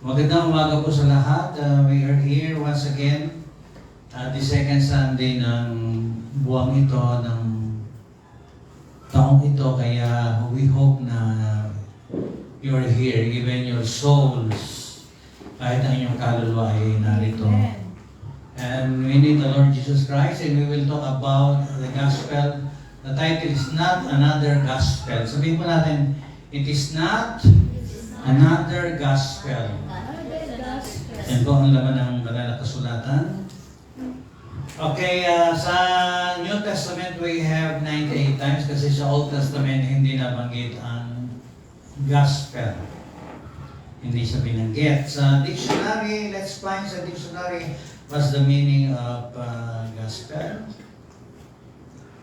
Magandang umaga po sa lahat. We are here once again at the second Sunday ng buwang ito, ng taong ito. Kaya we hope na you are here, even your souls, kahit ang inyong kaluluwa ay narito. And we need the Lord Jesus Christ, and we will talk about the gospel. The title is Not Another Gospel. Sabihin po natin, it is not another gospel. Yan po ang laman ng banal na kasulatan. Okay, sa New Testament we have 98 times kasi sa Old Testament hindi nabanggit ang gospel. Hindi siya binanggit. Sa dictionary, let's find sa dictionary what's the meaning of gospel.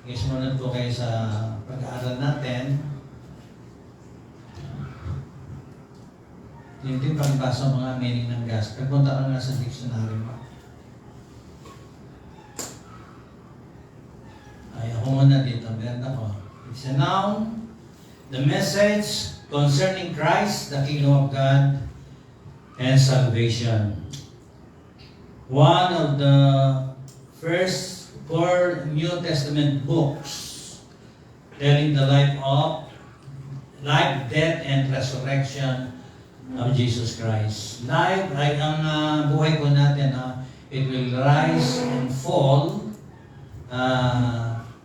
Guys, muna po kayo sa pag-aaral natin. Yung din pagbasa mga meaning ng gospel. Punta ka nga sa dictionary mo. Ay, ako muna dito. Meron ako. It's a noun. The message concerning Christ, the kingdom of God, and salvation. One of the first 4 New Testament books telling the life, death, and resurrection of Jesus Christ. Life ay ang buhay po natin. It will rise and fall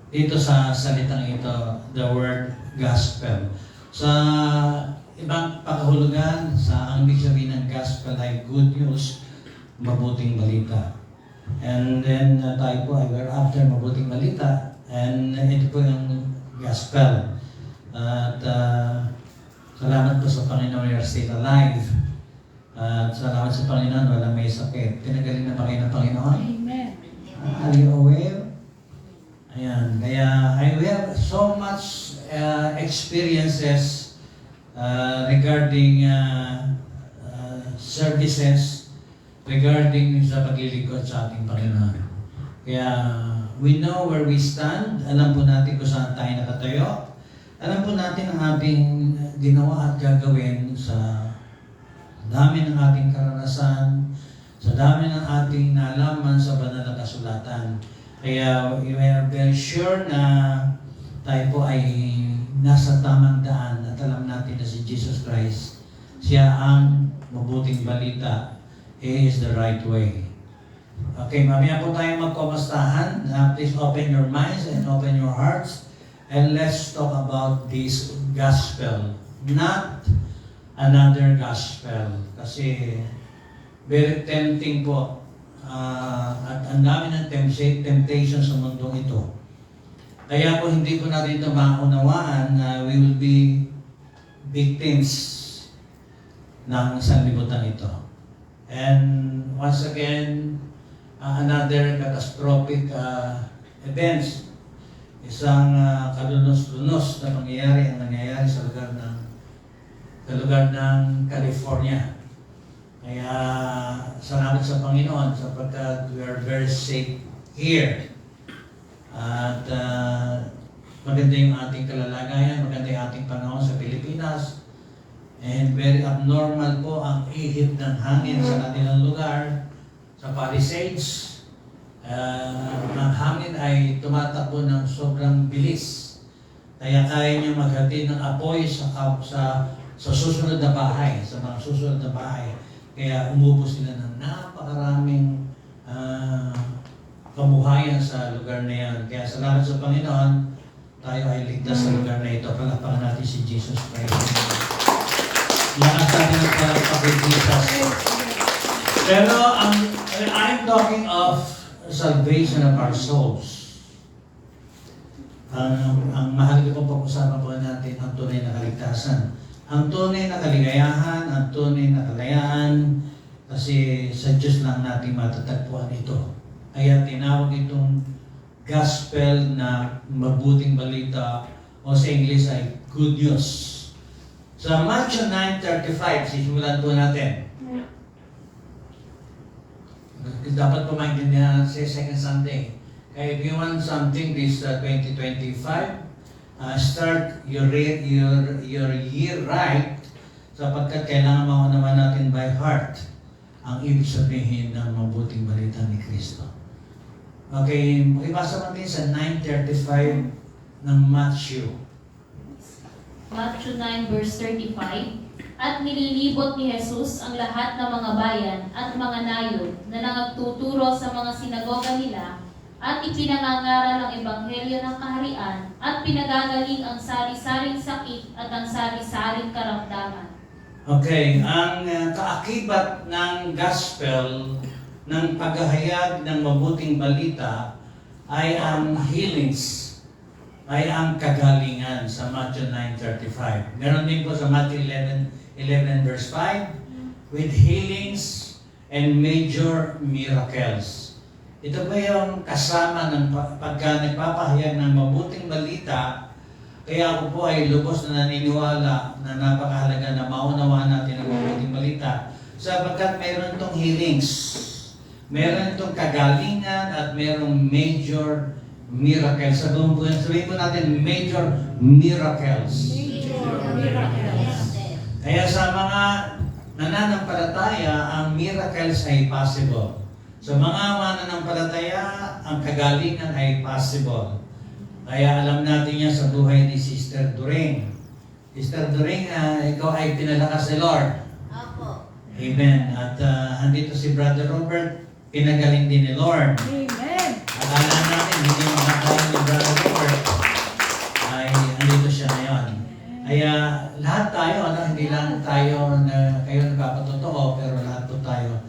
dito sa salitang ito, the word gospel. Sa ibang pakahulugan, ang ibig sabihin ng gospel ay good news, mabuting balita. And then tayo po ay we're after mabuting balita, and ito po yung gospel. At salamat po sa Panginoon, we are still alive. At salamat sa Panginoon, walang may sakit. Tinagaling na pa kayo ng Panginoon? Amen. Are you aware? Ayan. Kaya we have so much experiences regarding services, regarding sa paglilingkod sa ating Panginoon. Kaya we know where we stand. Alam po natin kung saan tayo nakatayo. Alam po natin ang ating ginawa at gagawin sa dami ng ating karanasan, sa dami ng ating nalaman sa banal na kasulatan. Kaya we are very sure na tayo po ay nasa tamang daan at alam natin na si Jesus Christ, siya ang mabuting balita. He is the right way. Okay, mamaya po tayo magkumustahan. Please open your minds and open your hearts. And let's talk about this gospel, not another gospel. Kasi very tempting po. At ang dami ng temptation sa mundong ito. Kaya po hindi ko natin ito maunawaan na we will be victims ng sanlibutan ito. And once again, another catastrophic events. Isang kalunos-lunos na pangyayari ang nangyayari sa lugar ng California. Kaya salamat sa Panginoon sapagkat we are very safe here. At maganda yung ating kalalagayan, maganda yung ating panahon sa Pilipinas. And very abnormal po ang ihip ng hangin sa kanilang lugar, sa Palisades. Ang hangin ay tumatakbo ng sobrang bilis. Kaya kaya niya maghatid ng apoy sa susunod na bahay, sa mga susunod na bahay. Kaya umubo sila ng napakaraming kabuhayan sa lugar na yan. Kaya salamat sa Panginoon, tayo ay ligtas sa lugar na ito. Palakpakan natin si Jesus Christ. Lakas natin ang palakpakan Jesus. Pero I'm talking of salvation of our souls. Ang mahal ko pong pag-usapan po natin ang tunay na kaligtasan. Ang tunay na kaligayahan, ang tunay na kalayaan, kasi sa Diyos lang natin matatagpuan ito. Kaya tinawag itong gospel na mabuting balita, o sa English ay good news. Sa Matthew 9:35, sisimulan po natin. Dapat po maintindihan sa second Sunday. Kaya if you want something this 2025, start your year right sapagkat kailangan maunawa natin by heart ang ibig sabihin ng mabuting balita ni Kristo. Okay, makibasa natin sa 9:35 ng Matthew. Matthew 9 verse 35, At nililibot ni Jesus ang lahat ng mga bayan at mga nayon na nagtuturo sa mga sinagoga nila at ipinangangaral ang ebanghelyo ng kaharian at pinagagaling ang sari-saring sakit at ang sari-saring karamdaman. Okay, ang kaakibat ng gospel ng paghahayag ng mabuting balita ay ang healings, ay ang kagalingan sa Matthew 9:35. Meron din po sa Matthew 11 verse 5, with healings and major miracles. Ito po yung kasama ng pagka nagpapahayag ng mabuting balita. Kaya ako po ay lubos na naniniwala na napakahalaga na maunawaan natin ang mabuting balita sapagkat mayroon itong healings, mayroon itong kagalingan at mayroong major miracles. Sabihin po natin major miracles. Kaya sa mga nananampalataya, ang miracles ay possible. Sa mga mananampalataya, ang kagalingan ay possible. Kaya alam natin yan sa buhay ni Sister During. Sister During, ikaw ay pinalakas ni Lord. Opo. Amen. At andito si Brother Robert, pinagaling din ni Lord. Amen. Akala natin hindi makakain ni Brother Robert. Ay andito siya ngayon. Kaya lahat tayo, hindi lang tayo na kayo nagpapatotoo, pero lahat po tayo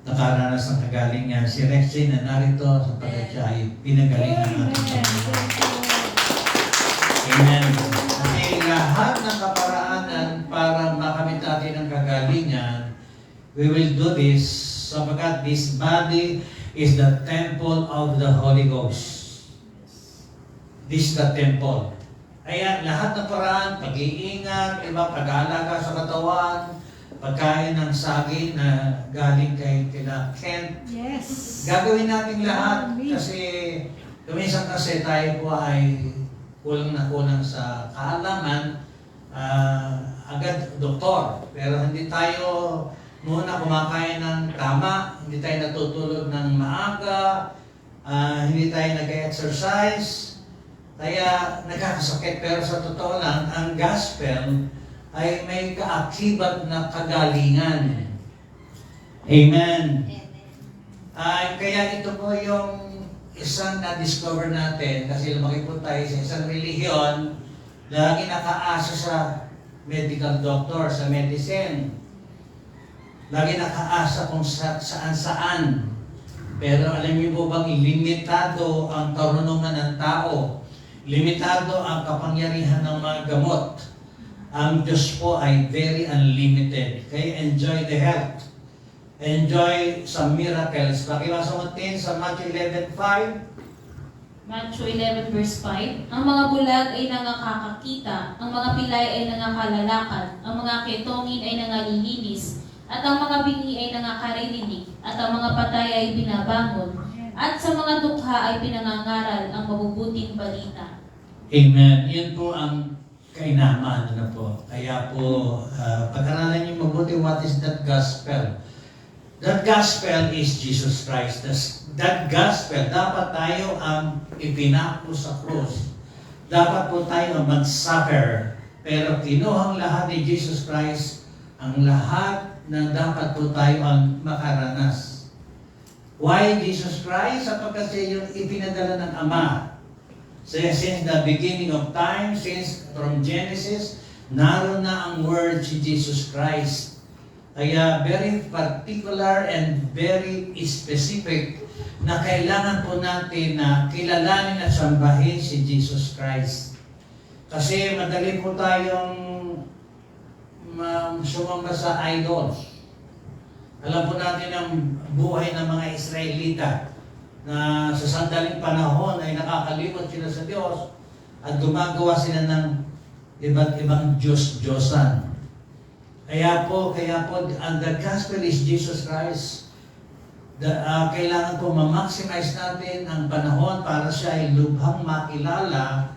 nakaranas ng kagalingan. Si Rexy na narito sapagkat siya ay pinagalingan natin. Amen. Kasi lahat ng kaparaanan para makamit natin ang kagalingan, we will do this sapagkat this body is the temple of the Holy Ghost. This is the temple. Kaya lahat ng paraan, pag-iingat, pag-aalaga sa katawan, pagkain ng saging na galing kay kila Kent. Yes. Gagawin natin lahat kasi kuminsan kasi tayo po ay kulang na kulang sa kaalaman, agad doktor. Pero hindi tayo muna kumakain ng tama, hindi tayo natutulog ng maaga, hindi tayo nag-exercise, kaya nagkakasakit. Pero sa totoo lang, ang gospel ay may kaakibat na kagalingan. Amen. Kaya ito po yung isang na-discover natin kasi lumaki po tayo sa isang relihiyon, lagi nakaasa sa medical doctor, sa medicine. Lagi nakaasa kung saan-saan. Pero alam niyo po bang limitado ang karunungan ng tao? Limitado ang kapangyarihan ng mga gamot. Ang Diyos po ay very unlimited. Kaya enjoy the health. Enjoy some miracles. Pakibasa mo din sa Matthew 11:5. Matthew 11 verse 5, Ang mga bulag ay nangakakakita, ang mga pilay ay nangakalalakad, ang mga ketongin ay nangalinis, at ang mga bingi ay nangakaririnig, at ang mga patay ay binabangon, at sa mga dukha ay pinangangaral ang mabubuting balita. Amen. Yun po ang kainaman. Po. Kaya po, pag-aralan niyo mabuti what is that gospel. That gospel is Jesus Christ. That gospel, dapat tayo ang ipinako sa krus. Dapat po tayo mag-suffer. Pero kinuhang lahat ni Jesus Christ, ang lahat na dapat po tayo ang makaranas. Why Jesus Christ? Sapagkat siya yung ipinadala ng Ama. Since the beginning of time, since from Genesis, naroon na ang Word si Jesus Christ. Kaya very particular and very specific na kailangan po natin na kilalanin at sambahin si Jesus Christ. Kasi madali po tayong sumamba sa idols. Alam po natin ang buhay ng mga Israelita na sa sandaling panahon ay nakakalimot sila sa Diyos at gumagawa sila ng iba't ibang Diyos-Diyosan. Kaya po, ang the gospel is Jesus Christ. Kailangan po ma-maximize natin ang panahon para siya ay lubhang makilala.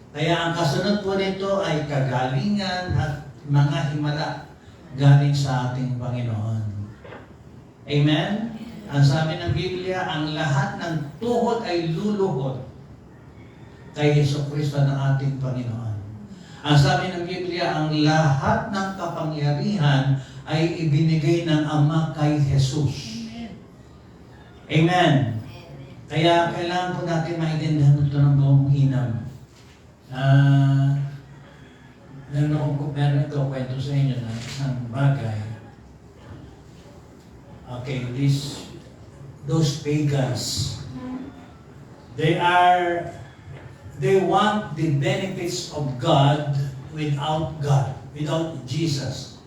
Kaya ang kasunod po nito ay kagalingan at mga himala galing sa ating Panginoon. Amen? Ang sabi ng Biblia, ang lahat ng tuhod ay luluhod kay Jesucristo ng ating Panginoon. Ang sabi ng Biblia, ang lahat ng kapangyarihan ay ibinigay ng Ama kay Jesus. Amen. Kaya kailangan po natin maintindihan ito ng buong hinam. Meron ito kwento sa inyo na isang bagay. Okay, those pagans, they want the benefits of God without God, without Jesus.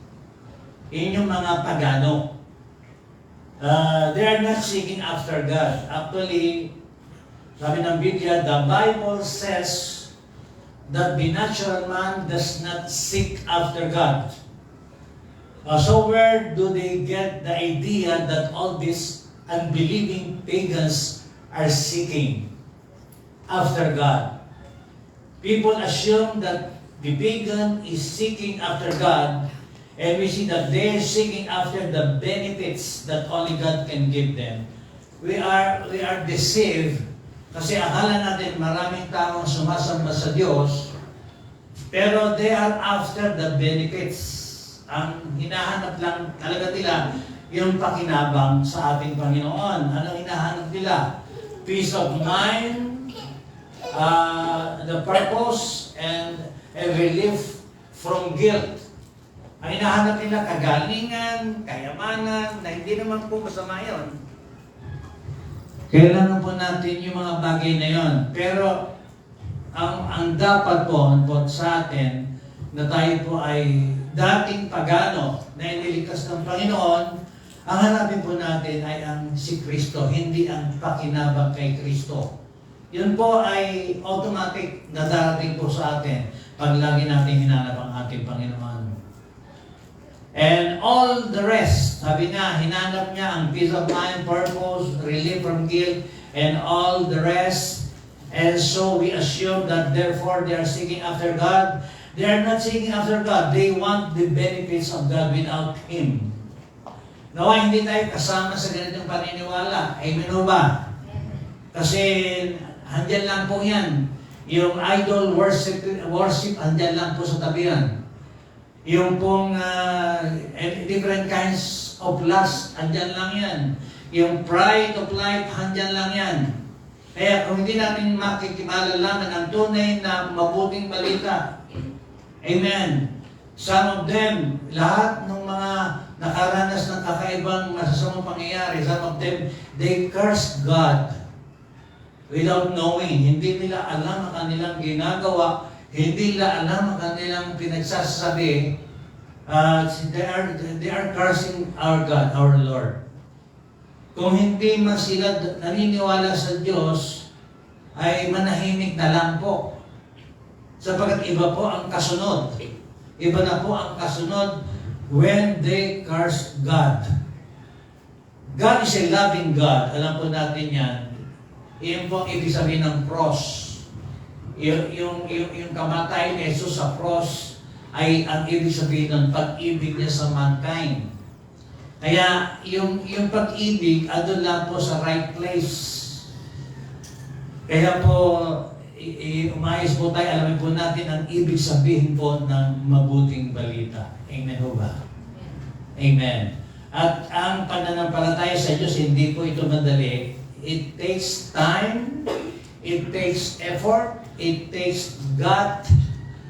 Yun yung mga pagano. They are not seeking after God. Actually, sabi ng Biblia, the Bible says that the natural man does not seek after God. So where do they get the idea that all these unbelieving pagans are seeking after God? People assume that the pagan is seeking after God, and we see that they're seeking after the benefits that only God can give them. We are deceived kasi akala natin maraming taong sumasamba sa Diyos, pero they are after the benefits. Ang hinahanap lang talaga nila yung pakinabang sa ating Panginoon. Ano hinahanap nila? Peace of mind, the purpose, and a relief from guilt. Ang hinahanap nila, kagalingan, kayamanan, na hindi naman po masama yun. Kailangan po natin yung mga bagay na yon. Pero, ang dapat po sa atin, na tayo po ay dating pagano na iniligtas ng Panginoon, ang hanapin po natin ay ang si Kristo, hindi ang pakinabang kay Kristo. Yun po ay automatic na darating po sa atin pag lagi natin hinanap ang ating Panginoon. And all the rest, sabi nga, hinanap niya ang peace of mind, purpose, relief from guilt, and all the rest. And so we assume that therefore they are seeking after God. They are not seeking after God. They want the benefits of God without Him. Nawa, hindi tayo kasama sa ganitong paniniwala. Amen o ba? Kasi, handyan lang po yan. Yung idol worship handyan lang po sa tabi yan. Yung pong different kinds of lust, handyan lang yan. Yung pride of life, handyan lang yan. Kaya kung hindi natin makikimalalaman ang tunay na mabuting balita, amen. Some of them, lahat ng mga nakaranas ng kakaibang masasamang pangyayari, some of them, they curse God without knowing. Hindi nila alam ang kanilang ginagawa, hindi nila alam ang kanilang pinagsasabi. They are cursing our God, our Lord. Kung hindi man sila naniniwala sa Diyos, ay manahimik na lang po. Sapagkat iba po ang kasunod. Iba na po ang kasunod when they curse God. God is a loving God. Alam po natin yan. Iyon po ang ibig sabihin ng cross. Yung kamatayan ni Jesus sa cross ay ang ibig sabihin ng pag-ibig niya sa mankind. Kaya yung pag-ibig, andun lang po sa right place. Kaya po, umayos po tayo, alamin po natin ang ibig sabihin po ng mabuting balita. Amen ho ba? Amen. At ang pananampalataya sa Diyos, hindi po ito madali. It takes time, it takes effort, it takes God.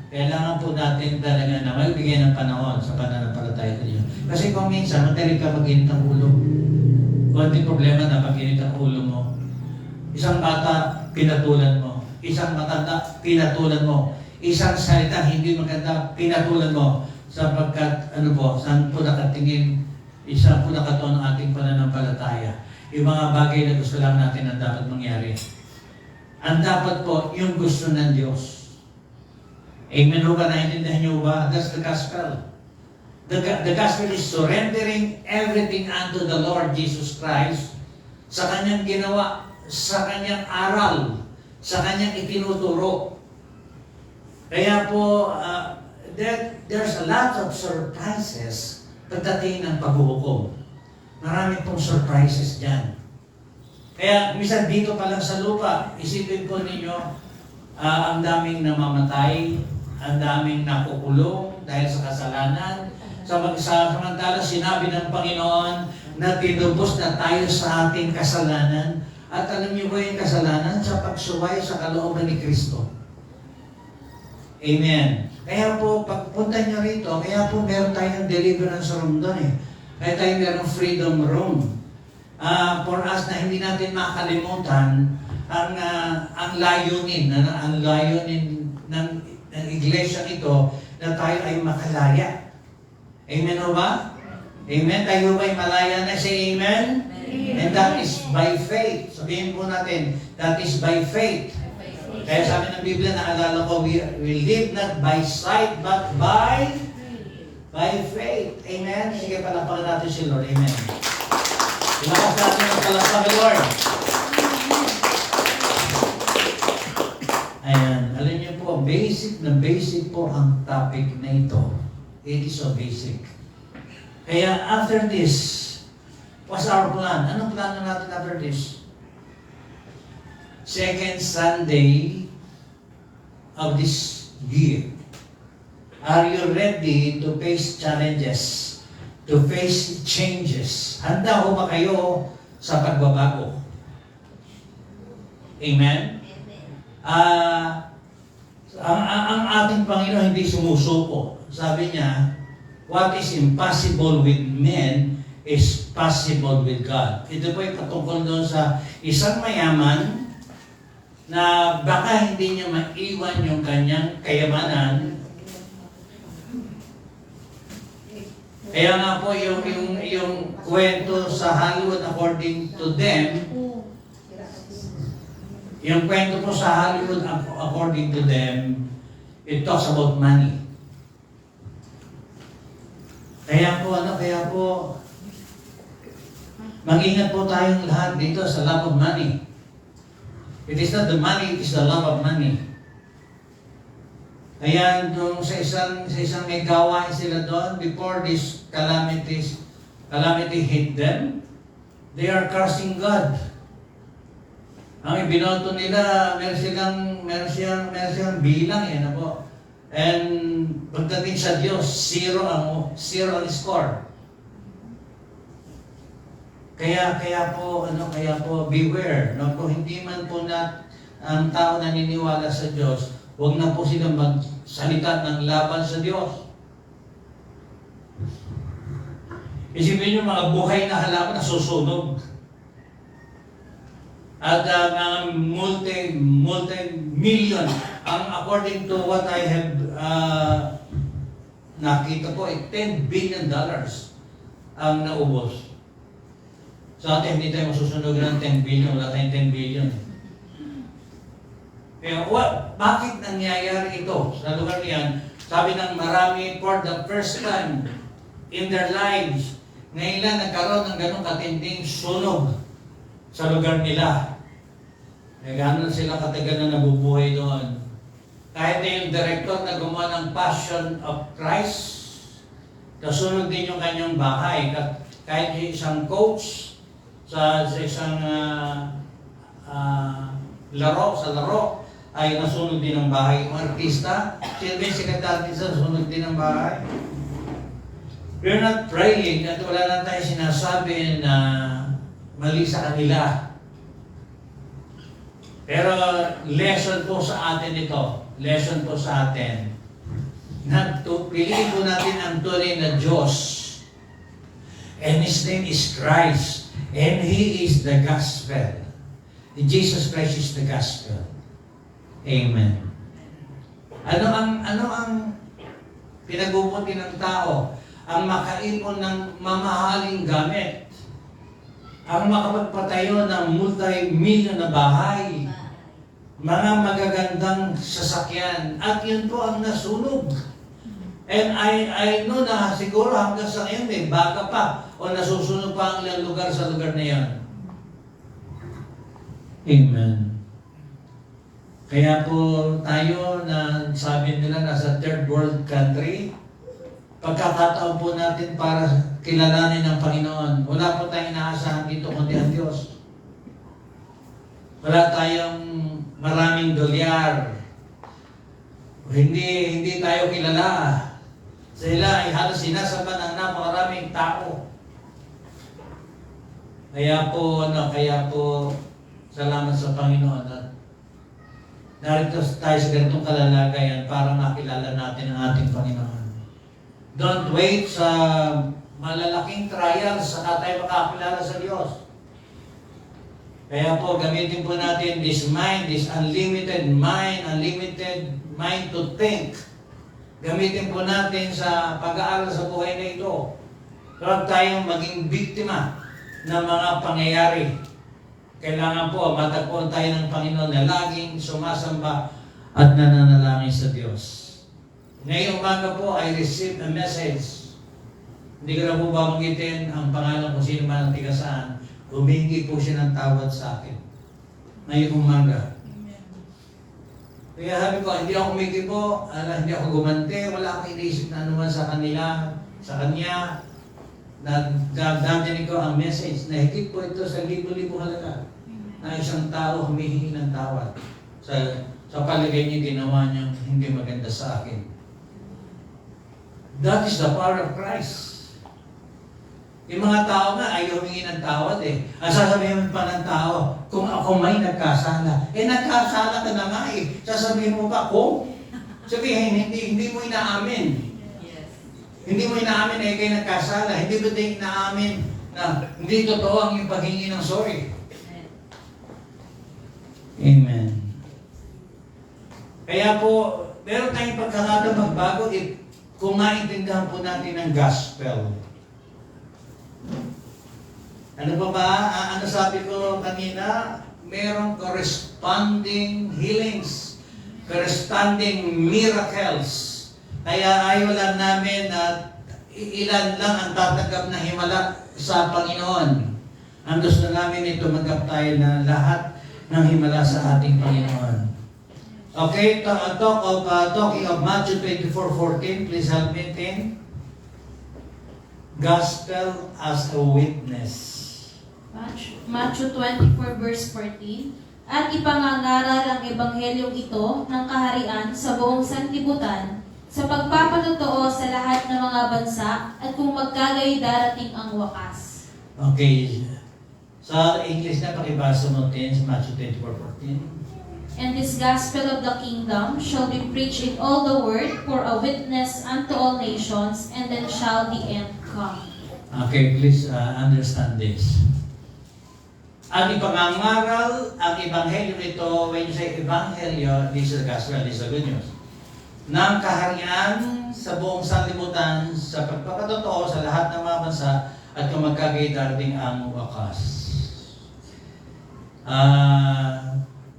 Kailangan po natin talaga na magbigay ng panahon sa pananampalataya sa Diyos. Kasi kung minsan, madali ka mag-init ang ulo. Kunting problema na pag-init ang ulo mo. Isang bata, pinatulan mo. Isang matanda, pinatulan mo. Isang salita, hindi maganda, pinatulan mo. Sapagkat, saan po nakatingin, isa po nakatuon ang ating pananampalataya. Yung mga bagay na gusto lang natin ang dapat mangyari. Ang dapat po, yung gusto ng Diyos. Amen ho ba? Naintindihan niyo ba? That's the gospel. The gospel is surrendering everything unto the Lord Jesus Christ sa Kanyang ginawa, sa Kanyang aral, sa Kanyang itinuturo. Kaya po, that there's a lot of surprises pagdating ng paghuhukom. Marami pong surprises dyan. Kaya minsan dito pa lang sa lupa, isipin po ninyo, ang daming namamatay, ang daming nakukulong dahil sa kasalanan. Samantala sinabi ng Panginoon na tinubos na tayo sa ating kasalanan. At alam niyo ba yung kasalanan? Sa pagsuway sa kalooban ni Kristo. Amen. Kaya po, pagpunta niyo rito, kaya po meron tayong deliverance room doon eh. Kaya tayo merong freedom room. For us na hindi natin makalimutan ang layunin ng iglesia ito na tayo ay makalaya. Amen o ba? Amen? Tayo ay malaya na. Say amen? Amen. And that is by faith. Sabihin po natin, that is by faith. Kaya sabi ng Biblia, naalala ko, we live not by sight, but by faith. Amen? Sige, palapakan natin si Lord. Amen. Ilakas natin ang palapakan, Lord. Ayan. Alam niyo po, basic po ang topic na ito. It is so basic. Kaya after this, what's our plan? Anong plano natin after this? Second Sunday of this year. Are you ready to face challenges? To face changes? Handa ho ba kayo sa pagbabago? Amen? Ang ating Panginoon hindi sumusuko. Sabi niya, what is impossible with men is possible with God. Ito po ay patungkol doon sa isang mayaman na baka hindi niya maiwan yung kanyang kayamanan. Kaya nga po yung kwento sa Hollywood according to them, yung kwento po sa Hollywood according to them, it talks about money. Kaya po, mag-ingat po tayong lahat dito sa love of money. It is not the money, it is the love of money. Kaya nung sa isang may gawain sila doon, before this calamity hit them, they are cursing God. Ang ibinoto nila, meron siyang bilang yan po. And pagdating sa Diyos, zero ang score. Kaya po beware, no? Kung hindi man po ang tao naniniwala sa Diyos, huwag na po silang magsalita ng laban sa Diyos. Isipin niyo mga buhay na halaman na susunog. At mga multi-million, according to what I have nakita po, $10 billion ang naubos. Sa atin, hindi tayo masusunog ng 10 billion, wala tayong 10 billion. Kaya, bakit nangyayari ito sa lugar niyan? Sabi ng marami, for the first time in their lives, ngayon lang nagkaroon ng ganong katinding sunog sa lugar nila. Kaya gano'n sila katagal na nabubuhay doon. Kahit na yung director na gumawa ng Passion of Christ, kasunog din yung kanyang bahay. Kahit yung isang coach sa isang laro, ay nasunog din ang bahay. Yung artista, silbi sekretary sa nasunog din ang bahay. We're not praying at wala na tayo sinasabi na mali sa kanila. Pero lesson po sa atin ito. Lesson po sa atin. Piliin po natin ang tunay na Diyos. And His name is Christ. And He is the gospel. Jesus Christ is the gospel. Amen. Ano ang pinagbubuti ng tao? Ang makaipon ng mamahaling gamit. Ang makapagpatayo ng multi-million na bahay. Mga magagandang sasakyan. At yun po ang nasunog. And I know na siguro hanggang sa ngayon may baga pa o nasusunog pa ang ilang lugar sa lugar na yan. Amen. Kaya po tayo na sabi nila nasa third world country, pagkakataon po natin para kilalanin ng Panginoon. Wala po tayong inaasahan dito kundi ang Diyos. Wala tayong maraming dolyar. Hindi tayo kilala. Sila ay halos sinasamba ng napakaraming tao. Kaya po, salamat sa Panginoon at narito tayo sa ganitong kalalagayan para makilala natin ang ating Panginoon. Don't wait sa malalaking trials saka tayo makakilala sa Diyos. Kaya po, gamitin po natin this mind, this unlimited mind to think. Gamitin po natin sa pag-aaral sa buhay na ito. Huwag tayong maging biktima ng mga pangyayari. Kailangan po, matagpuan tayo ng Panginoon na laging sumasamba at nananalangin sa Diyos. Ngayong umaga po, I received a message. Hindi ko na po babanggitin ang pangalan kung sino man ang tiga saan. Humingi po siya ng tawad sa akin. Ngayong umaga. Kaya sabi ko, hindi ako humingi po, hindi ako gumante, wala akong iniisip na anuman sa kanila, sa kanya. Nagdamdamin ko ang message na higit po ito sa libo-libo halaga na isang tao humihingi ng tawad sa palagay niya ginawa niyang hindi maganda sa akin. That is the power of Christ. Yung mga tao nga ayaw humingi ng tawad eh. Ang sasabihin pa ng tao, kung ako may nagkasala. Nagkasala ka na nga eh. Sasabihin mo pa, kung? Sabihin, hindi mo inaamin. Hindi mo inaamin na kayo nagkasala. Hindi mo din inaamin na hindi totoo ang yung paghingi ng sorry. Amen. Kaya po, meron tayong pagkakataon magbago kung maintindihan po natin ang gospel. Ano pa ba? Ano sabi ko kanina? Merong corresponding healings, corresponding miracles. Kaya ayaw lang namin na ilan lang ang tatanggap na himala sa Panginoon. Ang gusto namin tumanggap tayo na lahat ng himala sa ating Panginoon. Okay, talking of Matthew 24:14, please help me, Tim. Gospel as a witness. Matthew 24 verse 14. At ipangangaral ang ebanghelyong ito ng kaharian sa buong sanlibutan sa pagpapatotoo sa lahat ng mga bansa at kung magkagay darating ang wakas. Okay. Sa English na pakibasa mo din sa Matthew 24:14. And this gospel of the kingdom shall be preached in all the world for a witness unto all nations, and then shall the end come. Okay, please understand this. Ang ipangangaral, ang ebanghelyo ito, when you say ebanghelyo, this is the gospel, this is the good news. Ng kaharian sa buong sanlibutan, sa pagpapatotoo sa lahat ng mga bansa, at kung magkagay darating ang wakas.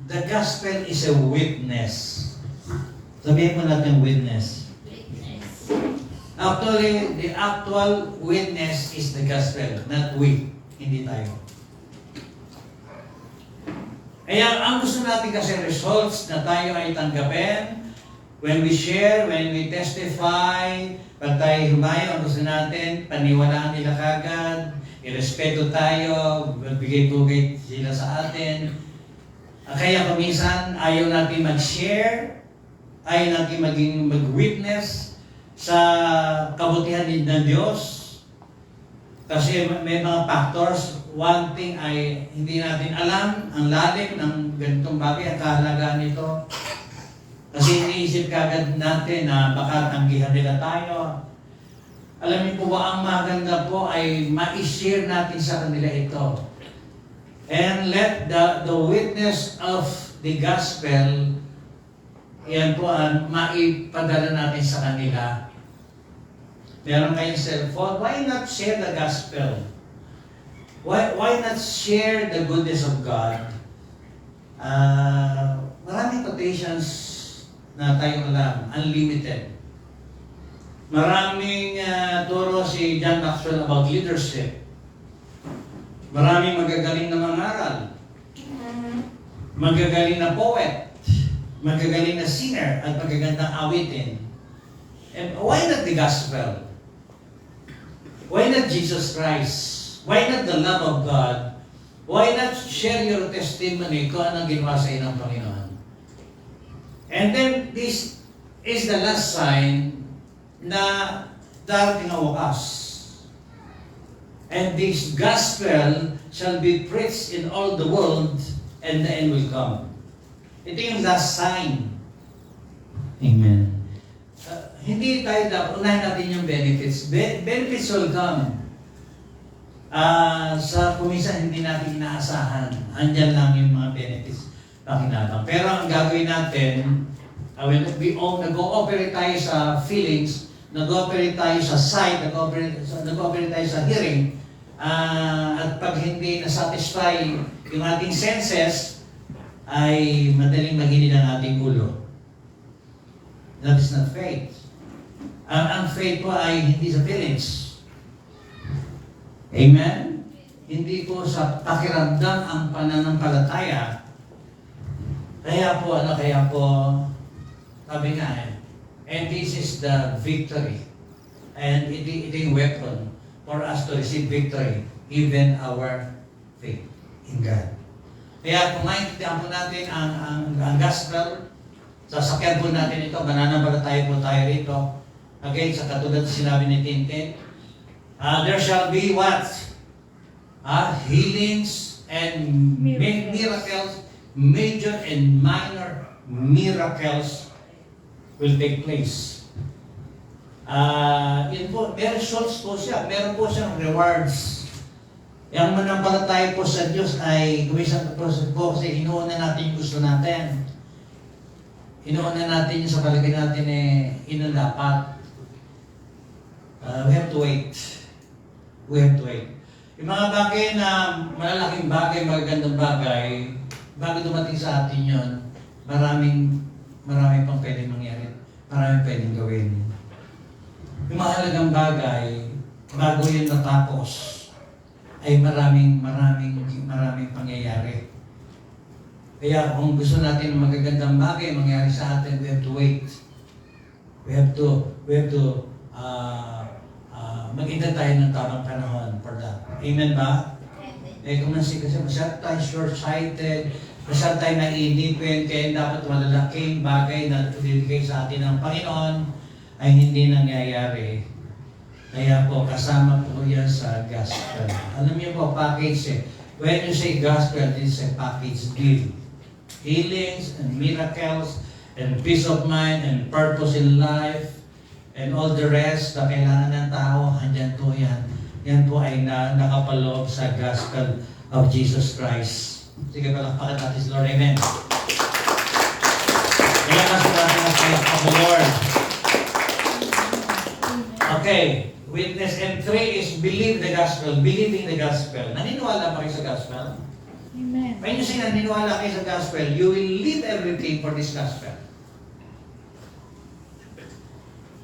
The gospel is a witness. Sabihin mo natin witness. Witness. Actually, the actual witness is the gospel, not we. Hindi tayo. Kaya ang gusto natin kasi results na tayo ay tanggapin, when we share, when we testify, pag tayo humayo, ang gusto natin, paniwalaan nila kagad, irespeto tayo, magbigay-bugay sila sa atin. Kaya kuminsan, ayaw natin mag-share, ayaw natin mag-witness sa kabutihan ng Diyos. Kasi may mga factors. One thing ay hindi natin alam ang lalim ng ganitong bagay, ang kahalagaan nito. Kasi iniisip kagad natin na baka tanggihan nila tayo. Alam niyo po ba, ang maganda po ay ma-share natin sa kanila ito. And let the witness of the gospel, yan po ang maipadala natin sa kanila. Meron kayong cellphone, why not share the gospel? Why not share the goodness of God? Maraming quotations na tayo alam, unlimited. Maraming turo si John Maxwell about leadership. Maraming magagaling na mangaral. Magagaling na poet. Magagaling na singer at magagandang awitin. And why not the gospel? Why not Jesus Christ? Why not the love of God? Why not share your testimony kung anong ginawa sa inyo ng Panginoon? And then, this is the last sign na darating ang wakas. And this gospel shall be preached in all the world, and the end will come. Ito yung last sign. Amen. Hindi tayo dapat, unahin natin yung benefits. Benefits will come. Sa kuminsan hindi natin inaasahan. Andyan lang yung mga benefits pakinabang. Pero ang gagawin natin, nag-ooperate tayo sa feelings, nag-ooperate tayo sa sight, nag-ooperate tayo sa hearing, at pag hindi na-satisfy yung ating senses, ay madaling maginid ang ating ulo. That is not faith. Ang faith po ay hindi sa feelings. Amen? Hindi po sa pakiramdam ang pananampalataya. Kaya po, sabi nga and this is the victory. And it is weapon for us to receive victory, even our faith in God. Kaya kung maintindihan po natin ang gospel, sasakyan po natin ito, mananampalataya po tayo rito. Again, sa katulad na sinabi ni Tintin, there shall be what? Healings and miracles, major and minor miracles will take place. Yun po, may results po siya. Meron po siyang rewards. Yung manampalataya po sa Diyos ay gumisang po kasi inuuna natin yung gusto natin. Inuuna natin yung sa palagay natin yun ang dapat. We have to wait. We have to wait. Yung mga bagay na malalaking bagay, magagandang bagay, bago dumating sa atin yun, maraming pang pwedeng mangyari. Maraming pwedeng gawin. Yung mahalagang bagay, bago yun natapos, ay maraming pangyayari. Kaya kung gusto natin ng magagandang bagay mangyari sa atin, we have to wait. We have to mag-intay tayo ng tamang panahon for that. Amen ba? Kung kasi masyadong tayo short-sighted, masyadong tayo naiinipin, kaya dapat malalaking bagay na ibigay sa atin ng Panginoon ay hindi nangyayari. Kaya po, kasama po yan sa gospel. Alam niyo po, package When you say gospel, this is a package deal. Healings and miracles and peace of mind and purpose in life and all the rest na kailangan ng tao, andyan po yan. Yan po ay nakapaloob sa gospel of Jesus Christ. Sige, palakpakan natin si Lord. Amen. Kailangan sa natin ang faith of the Lord. Okay. Witness and 3 is believe the gospel. Believing the gospel. Naniniwala ba kayo sa gospel? Amen. When you say naniniwala kayo sa gospel, you will leave everything for this gospel.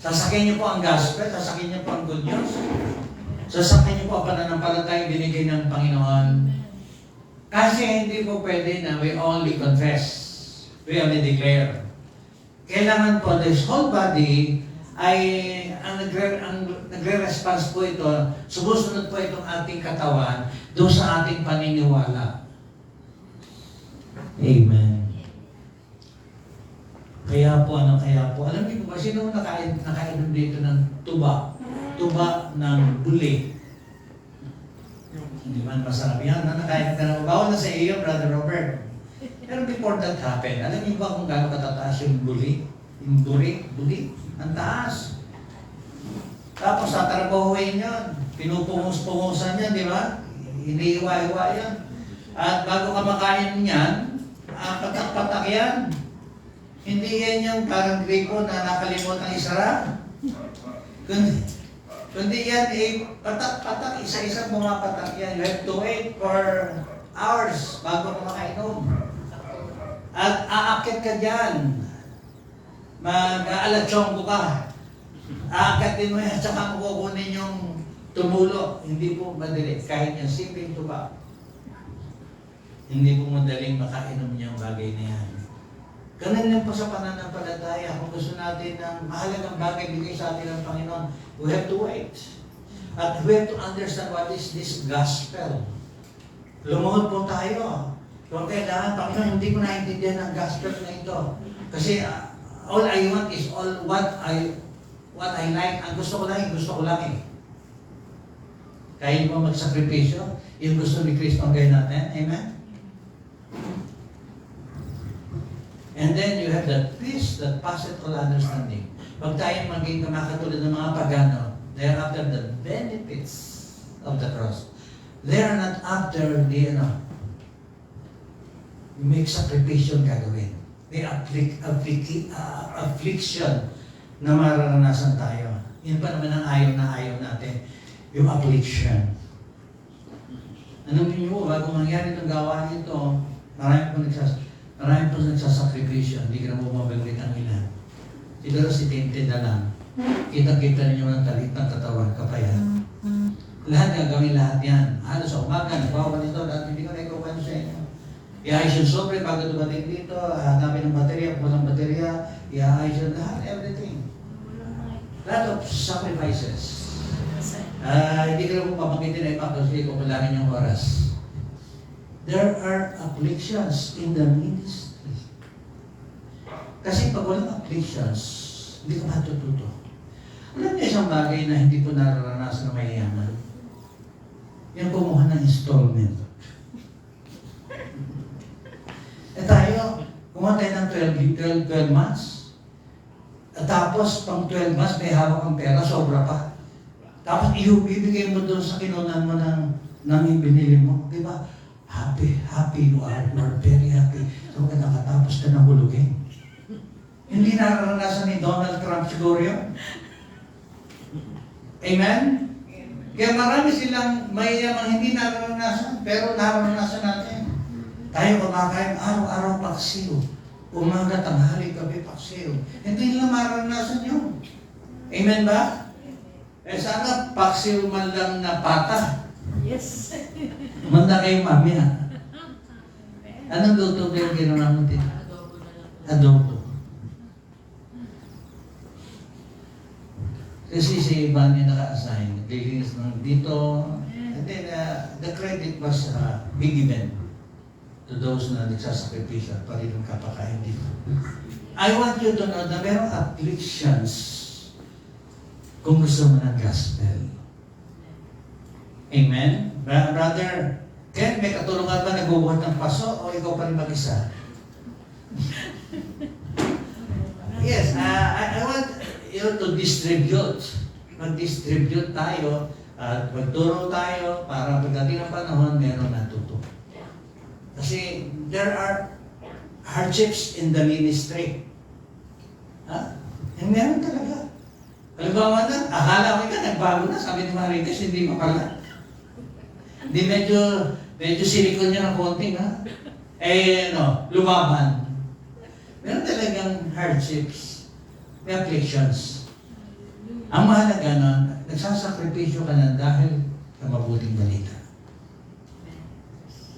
Sasakyan niyo po ang gospel, sasakyan niyo po ang good news, sasakyan niyo po ang pananampalataya binigay ng Panginoon. Kasi hindi po pwede na we only confess, we only declare. Kailangan po this whole body ay ang nagre-response po ito, sumusunod po itong ating katawan doon sa ating paniniwala. Amen. Kaya po, alam niyo po ba, sino nakainom dito ng tuba? Tuba ng buli. Hindi man masarap yan. Nakainom ka na. Bawal na sa iyo, Brother Robert. Pero before that happened, alam niyo ba kung gaano katataas yung buli? Yung buli? Ang taas. Tapos tatrabahuin yan. Pinupungos-pungosan yan, di ba? Iniiwa-iwa yan. At bago ka makain yan, patak-patak yan. Hindi yan yung parang gripo na nakalimutan isara. Kundi yan, patak-patak, isa-isa pumapatak yan. You have to wait for hours bago ka makainom. At aakit ka dyan. Mag-aalatsonggo ka. Aakatin mo yan, tsaka kukunin yung tumulo. Hindi po madali. Kahit yung siping tuba. Hindi po madaling makainom yung bagay na yan. Ganun lang po sa pananampalataya. Kung gusto natin ng mahalagang bagay bigay sa atin ng Panginoon, we have to wait. At we have to understand what is this gospel. Lumuhod po tayo. Kung kailangan, Panginoon, hindi ko naintindihan ang gospel na ito. Kasi all I want is all what I like. Ang gusto ko lang eh. Kaya mo magsakripisyo, yung gusto ni Kristo ang gawin natin. Amen? And then you have that peace that passeth all understanding. Pag tayo maging kamakatulad ng mga pagano, they are after the benefits of the cross. They are not after the, make sakripisyon gagawin. May affliction na mararanasan tayo. Yun pa naman ang ayaw natin. Yung affliction. Anong pinyo, bago mangyari itong gawain ito, marami po nagsasakripisyo. Hindi ka na bumabalik ang ilan. Siguro si Tintin na lang. Kita-kita ninyo ng talit ng katawan, kapayan. Lahat gagawin lahat yan. Halos sa umaga, nagbawa nito, dahil hindi ko na ikaw sa inyo. I-ayos yung sobre bago dumating dito, hanapin ng baterya, pulang baterya, i-ayos yung lahat, everything. Lot of sacrifices. Hindi ko na po pamagitin na ipakasli kung kailangan yung oras. There are afflictions in the ministry. Kasi pag walang afflictions, hindi ka matututo. Alam niyo isang bagay na hindi ko nararanasan na mayayaman? Yung kumuha ng installment. Tayo, kumuha tayo ng 12 months. At tapos, pang 12 months, may hawak ang pera, sobra pa. Tapos, ibigay mo doon sa kinunan mo ng ibinili mo. Di ba? Happy, you are very happy. So, nakatapos ka na hulugin. Hindi nararanasan ni Donald Trump siguro yun. Amen? Kaya marami silang mayayamang hindi nararanasan, pero nararanasan natin. Tayo kumakain araw-araw paksiw. Umaga, tanghali, gabi, paksiw. Hindi nila mararanasan yun. Amen ba? Sana paksiw man lang na pata. Yes. Manda kayo mami ha. Anong luto ba yung ginawa mo dito? Adobo. Kasi si Ivan yung naka-assign. Naglilinis ng dito. And then the credit was given to those na nagsasakripisyo para yung kapakain dito. I want you to know na merong afflictions kung gusto mo ng gospel. Amen? Brother Ken, may katulungan ba nagbubuhat ng paso o ikaw pa rin mag-isa? Yes, I want you to distribute. Mag-distribute tayo at magturo tayo para pagdating ng panahon, meron natuto. Kasi there are hardships in the ministry. Yung meron talaga. Halimbawa na, akala ko ka, nagbago na, sabi ni Marites, hindi mapala. Hindi medyo silikon niya ng konting, lumaban. Meron talagang hardships, may afflictions. Ang mahalaga nun, nagsasakripisyo ka na dahil sa mabuting balita.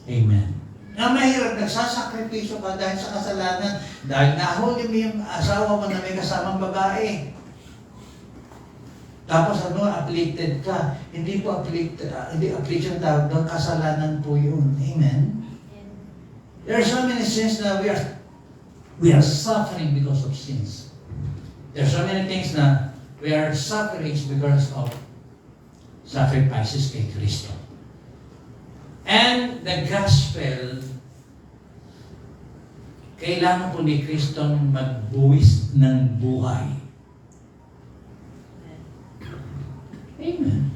Amen. Ang mahirap, nagsasakripisyo ka dahil sa kasalanan, dahil nahuli mo yung asawa mo na may kasamang babae. Tapos afflicted ka. Hindi po afflicted, hindi affliction tawag doon, kasalanan po yun. Amen? There are so many sins na we are suffering because of sins. There are so many things na we are suffering because of sacrifices kay Kristo. And the gospel, kailangan po ni Kristong magbuwis ng buhay. Amen.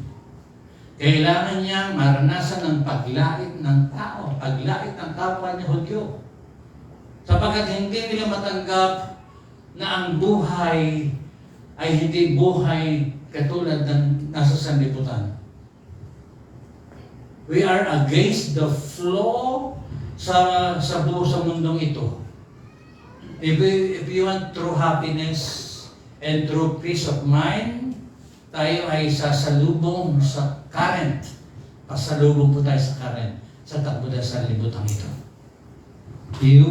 Kailangan niyang maranasan ng paglait ng tao, paglait ng kapwa niya Hudyo. Sapagkat hindi nila matanggap na ang buhay ay hindi buhay katulad ng nasa sanlibutan. We are against the flow sa mundong ito. If you want true happiness and true peace of mind, tayo ay sasalubong sa current. Pasalubong po tayo sa current sa takbo na sa libutan ito. You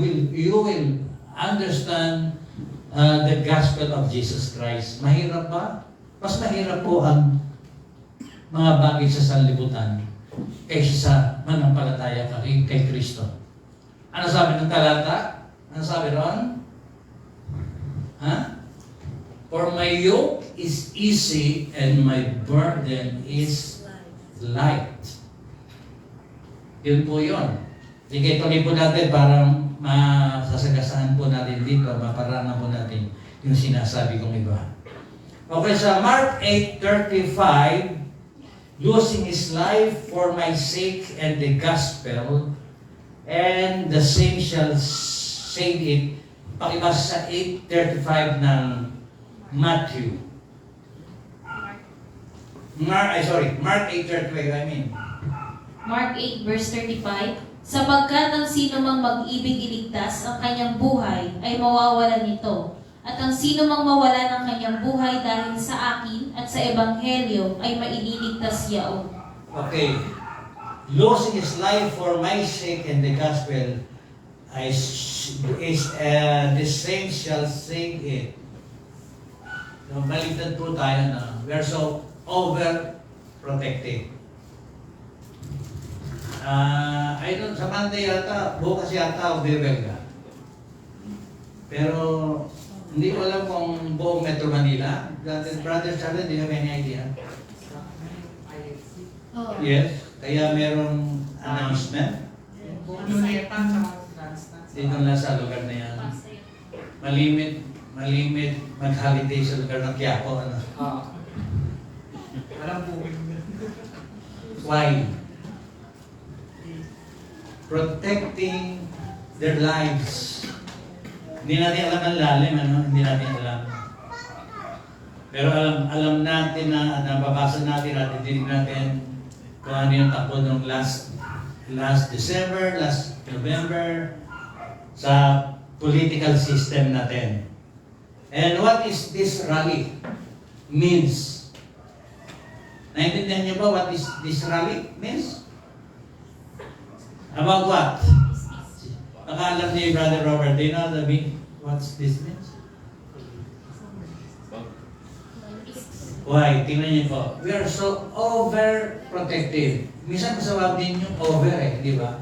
will understand the gospel of Jesus Christ. Mahirap ba? Mas mahirap po ang mga bagay sa sanlibutan kaysa sa manampalataya ka kay Kristo. Ano sabi ng talata? Ano sabi ron? Ha? For my yoke is easy and my burden is light. Yun po yun. Sige, tuloy po natin para masasagasaan po natin dito, maparana po natin yung sinasabi kong iba. Okay, sa Mark 8:35, losing his life for my sake and the gospel, and the same shall save it. Pakibasa sa 8:35 ng Matthew. Mark 8:35, Mark 8 verse 35, sapagkat ang sino mang mag-ibig iligtas ang kanyang buhay ay mawawalan nito. At ang sino mang mawala ng kanyang buhay dahil sa akin at sa Ebanghelyo ay maililigtas yaon. Okay. Losing his life for my sake and the gospel the same shall save it. So, baliktad po tayo na we are so overprotected. Sa Monday yata, bukas yata, bibel ka. Pero, hindi ko alam kung buong Metro Manila. Brother Charlie, do you have any idea? Oh. Yes. Kaya merong announcement. Dito na sa lugar na yan. Malimit mag-holiday sa lugar ng Quiapo. Ano? Alam po. Why? Protecting their lives. Hindi natin alam ang lalim, ano? Hindi natin alam. Pero alam natin na nababasa natin, natidinig natin kung ano yung takbo ng last December, last November sa political system natin. And what is this rally means? Naintindihan niyo ba what is this rally means? About what? Baka alam niyo, Brother Robert, do you know what's this means? Why? Tingnan niyo po. We are so overprotective. Minsan masawag din yung over di ba?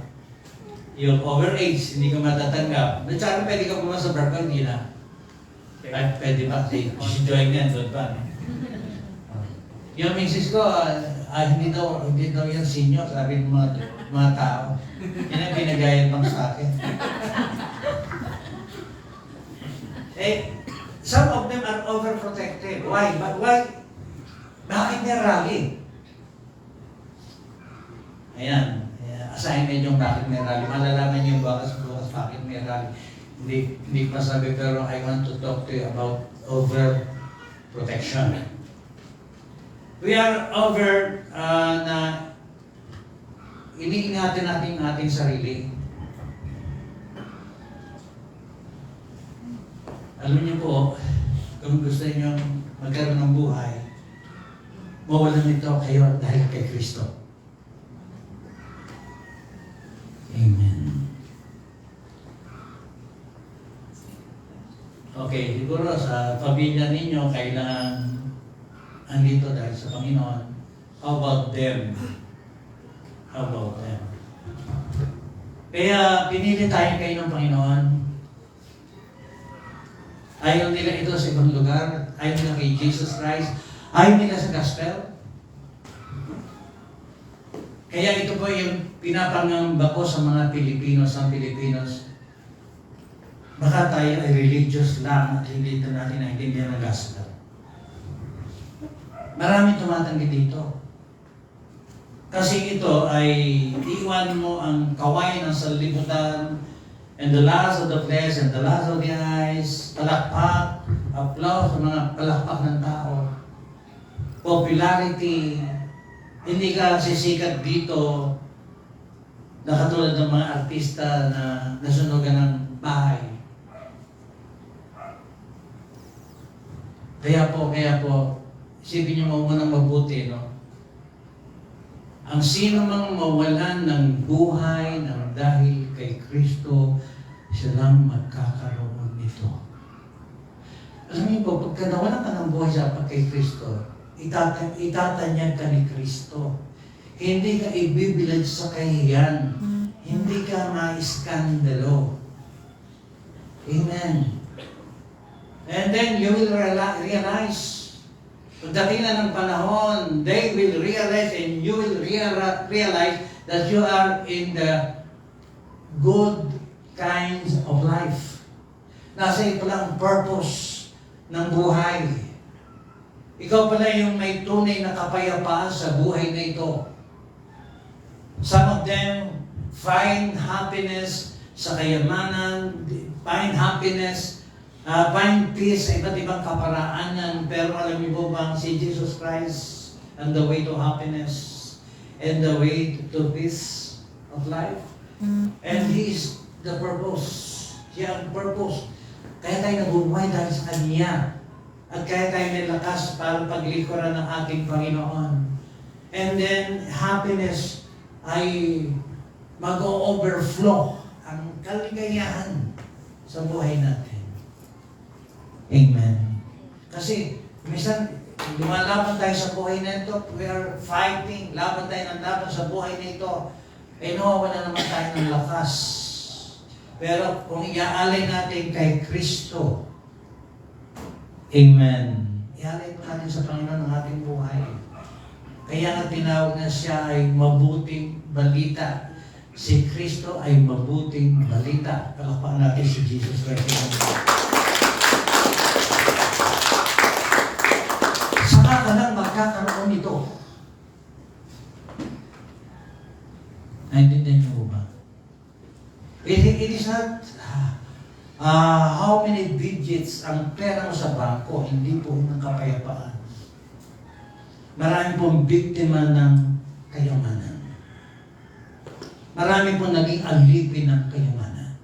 Yung overage, hindi ka matatanggap. Natsara pwede ka pumasok sa barko, hindi na. At pwede ba? Si Joy nga, doon pa. Yung misis ko, hindi daw yung senior, sabi ng mga tao. Yan ang pinagayan pang sa akin. Some of them are overprotected. Why? But why? Bakit may rally? Ayan. Assignment yung bakit may rally. Malalaman niyo bukas bakit may rally. Hindi pa sabi, pero I want to talk to you about overprotection. We are na iniingatan natin ating sarili. Alam niyo po, kung gusto niyo magkaroon ng buhay, mawalan nito kayo dahil kay Kristo. Amen. Okay, siguro sa pamilya ninyo, kailangan andito dahil sa Panginoon. How about them? How about them? Kaya pinili tayo kayo ng Panginoon. Ayaw nila ito sa ibang lugar. Ayaw nila kay Jesus Christ. Ayaw nila sa gospel. Kaya ito po yung pinapangamba ko sa mga Pilipinos, ang Pilipinos. Baka tayo ay religious lang at hindi ito natin naintindihan ng gospel. Marami tumatanggi dito. Kasi ito ay iwan mo ang kawain ng sanlibutan and the lust of the flesh and the lust of the eyes, palakpak, applause sa mga palakpak ng tao, popularity, hindi ka sisikat dito na katulad ng mga artista na nasunugan ng bahay. Kaya po, isipin niyo mo munang mabuti, no? Ang sino mang mawalan ng buhay ng dahil kay Kristo, siya lang magkakaroon nito. Alam niyo po, pagka nawalan ka ng buhay sa kay Kristo, itatanyag ka ni Kristo. Hindi ka ibibilad sa kahiyan. Hindi ka maiskandalo. Amen. And then you will realize, pagdating na ng panahon, they will realize and you will realize that you are in the good kinds of life. Nasa iyo pala ang purpose ng buhay. Ikaw pala yung may tunay na kapayapaan sa buhay na ito. Some of them find happiness sa kayamanan, find happiness, find peace sa iba't ibang kaparaanan. Pero alam niyo po bang si Jesus Christ and the way to happiness and the way to peace of life? And He is the purpose. Siya ang purpose. Kaya tayo nabubuhay dahil sa Kanya. At kaya tayo may lakas para paglikuran ng ating Panginoon. And then, happiness ay mag-overflow ang kaligayahan sa buhay natin. Amen. Kasi, minsan, lumalaban tayo sa buhay na ito. We are fighting. Laban tayo ng laban sa buhay na ito. Eh, nawawala naman tayo ng lakas. Pero kung iaalay natin kay Kristo, amen. Iaalay po natin sa Panginoon ang ating buhay. Kaya nga tinawag na siya ay mabuting balita. Si Kristo ay mabuting balita. Palakpakan natin si Jesus Christ. Saka ka lang magkakaroon nito. Naintindihan niyo ba? It is not how many digits ang pera mo sa bangko, hindi po ng kapayapaan. Marami pong biktima ng kayamanan. Marami pong naging alipin ng kayamanan.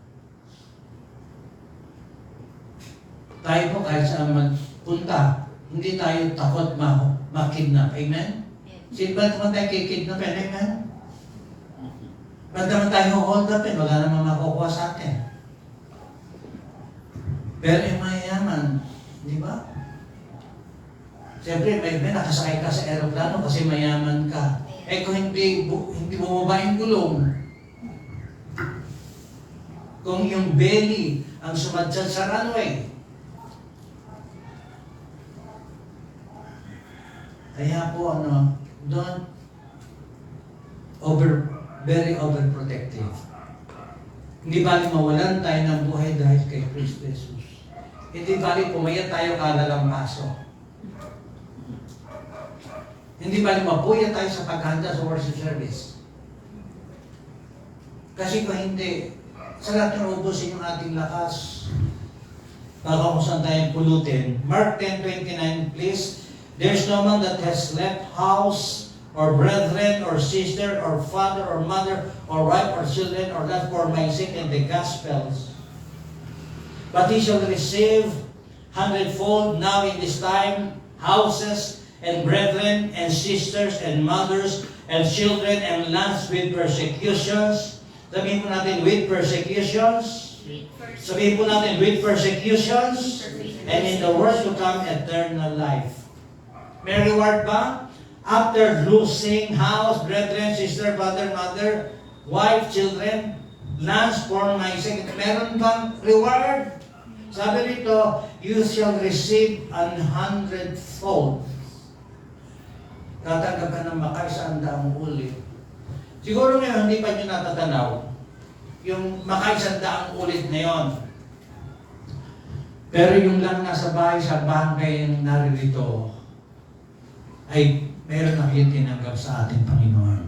Tayo po kahit saan magpunta, hindi tayo takot makidnap. Amen? Sino ba naman tayo kikidnapin? Amen? Ba't naman tayo hold upin? Wala naman makukuha sa atin. Pero yung mayayaman, di ba? Siyempre, may nakasakay ka sa aeroplano kasi mayaman ka. Eh kung hindi bumaba yung gulong, kung yung belly ang sumadyan sa runway, kaya po don't very overprotective. Hindi bali mawalan tayo ng buhay dahil kay Kristo Jesus. Hindi bali pumayat tayo kalalang paso. Hindi bali mapuyat tayo sa paghanda sa worship service. Kasi kung hindi, sa lahat ng ubusin yung ating lakas, baka kung saan tayo pulutin. Mark 10:29, please. There's no man that has left house, or brethren, or sister, or father, or mother, or wife, or children, or that for my sake and the gospels. But he shall receive 100-fold now in this time, houses, and brethren, and sisters, and mothers, and children, and lands with persecutions. Sabihin po natin, with persecutions. Sabihin po natin, with persecutions. And in the world to come, eternal life. May reward ba? After losing house, brethren, sister, father, mother, wife, children, lands for my sake, meron bang reward? Sabi nito, you shall receive 100-fold. Tatanggap ka ng makaisandaang ulit. Siguro ngayon, hindi pa nyo natatanaw yung makaisandaang ulit na yon. Pero yung lang nasa bahay sa bangkay yung naririto, ay meron na kayo tinanggap sa ating Panginoon.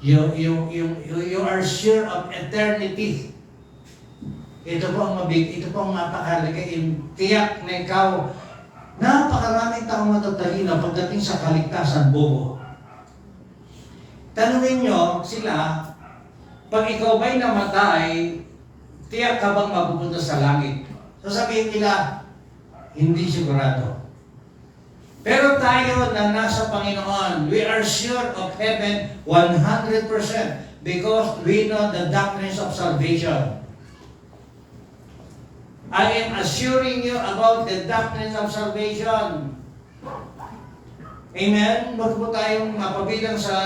You are sure of eternity. Ito po ang ito po ang mapakahalaga. Yung tiyak na ikaw, napakaraming taong matatalino pagdating sa kaligtasan, bobo. Tanungin nyo sila, pag ikaw ba'y namatay, tiyak ka bang mapupunta sa langit? Sasabihin nila, hindi sigurado. Pero tayo na nasa Panginoon, we are sure of heaven 100% because we know the doctrines of salvation. I am assuring you about the doctrines of salvation. Amen? Huwag po tayong mapabilang sa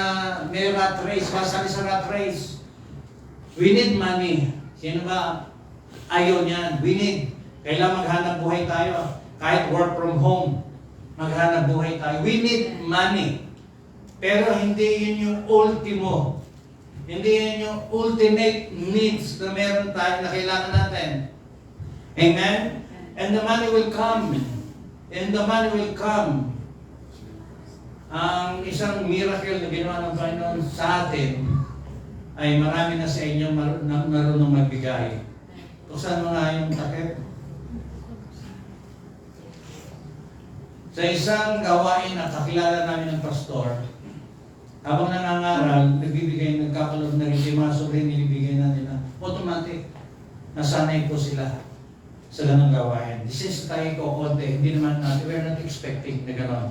may rat race, masali sa rat race. We need money. Sino ba ayaw niyan? We need. Kailangan maghanap buhay tayo. Kahit work from home, maghanap buhay tayo. We need money. Pero hindi yun yung ultimo. Hindi yun yung ultimate needs na meron tayo na kailangan natin. Amen? And the money will come. And the money will come. Ang isang miracle na ginawa ng Panginoon sa atin ay marami na sa inyo marunong magbigay. Buksan mo nga yung takip. Sa isang gawain na kakilala namin ng pastor, habang nangangaral, nagkakalob na rin yung mga sobrang nilibigay na nila. Automatic, nasanay po sila sa ganang gawain. This is tayo ko konti, hindi naman natin, we're not expecting na gano'n.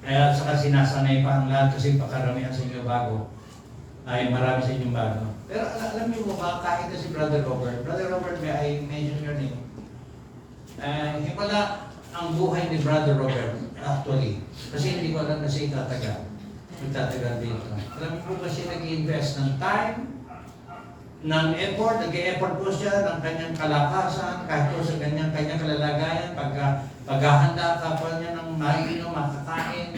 Kaya saka sinasanay pa ang lahat kasi pakaramihan sa inyo bago. Ay marami sa inyong bago. Pero alam niyo mo ba, kahit na si Brother Robert, may I mention your name? Himala ang buhay ni Brother Robert, actually. Kasi hindi ko alam na siya itatagal dito. Alam niyo po ba siya nag-invest ng time, ng effort, nag-e-effort po siya ng kanyang kalakasan, kahit po sa kanyang kalalagayan, paghahanda kapal niya ng maiinom, makakain.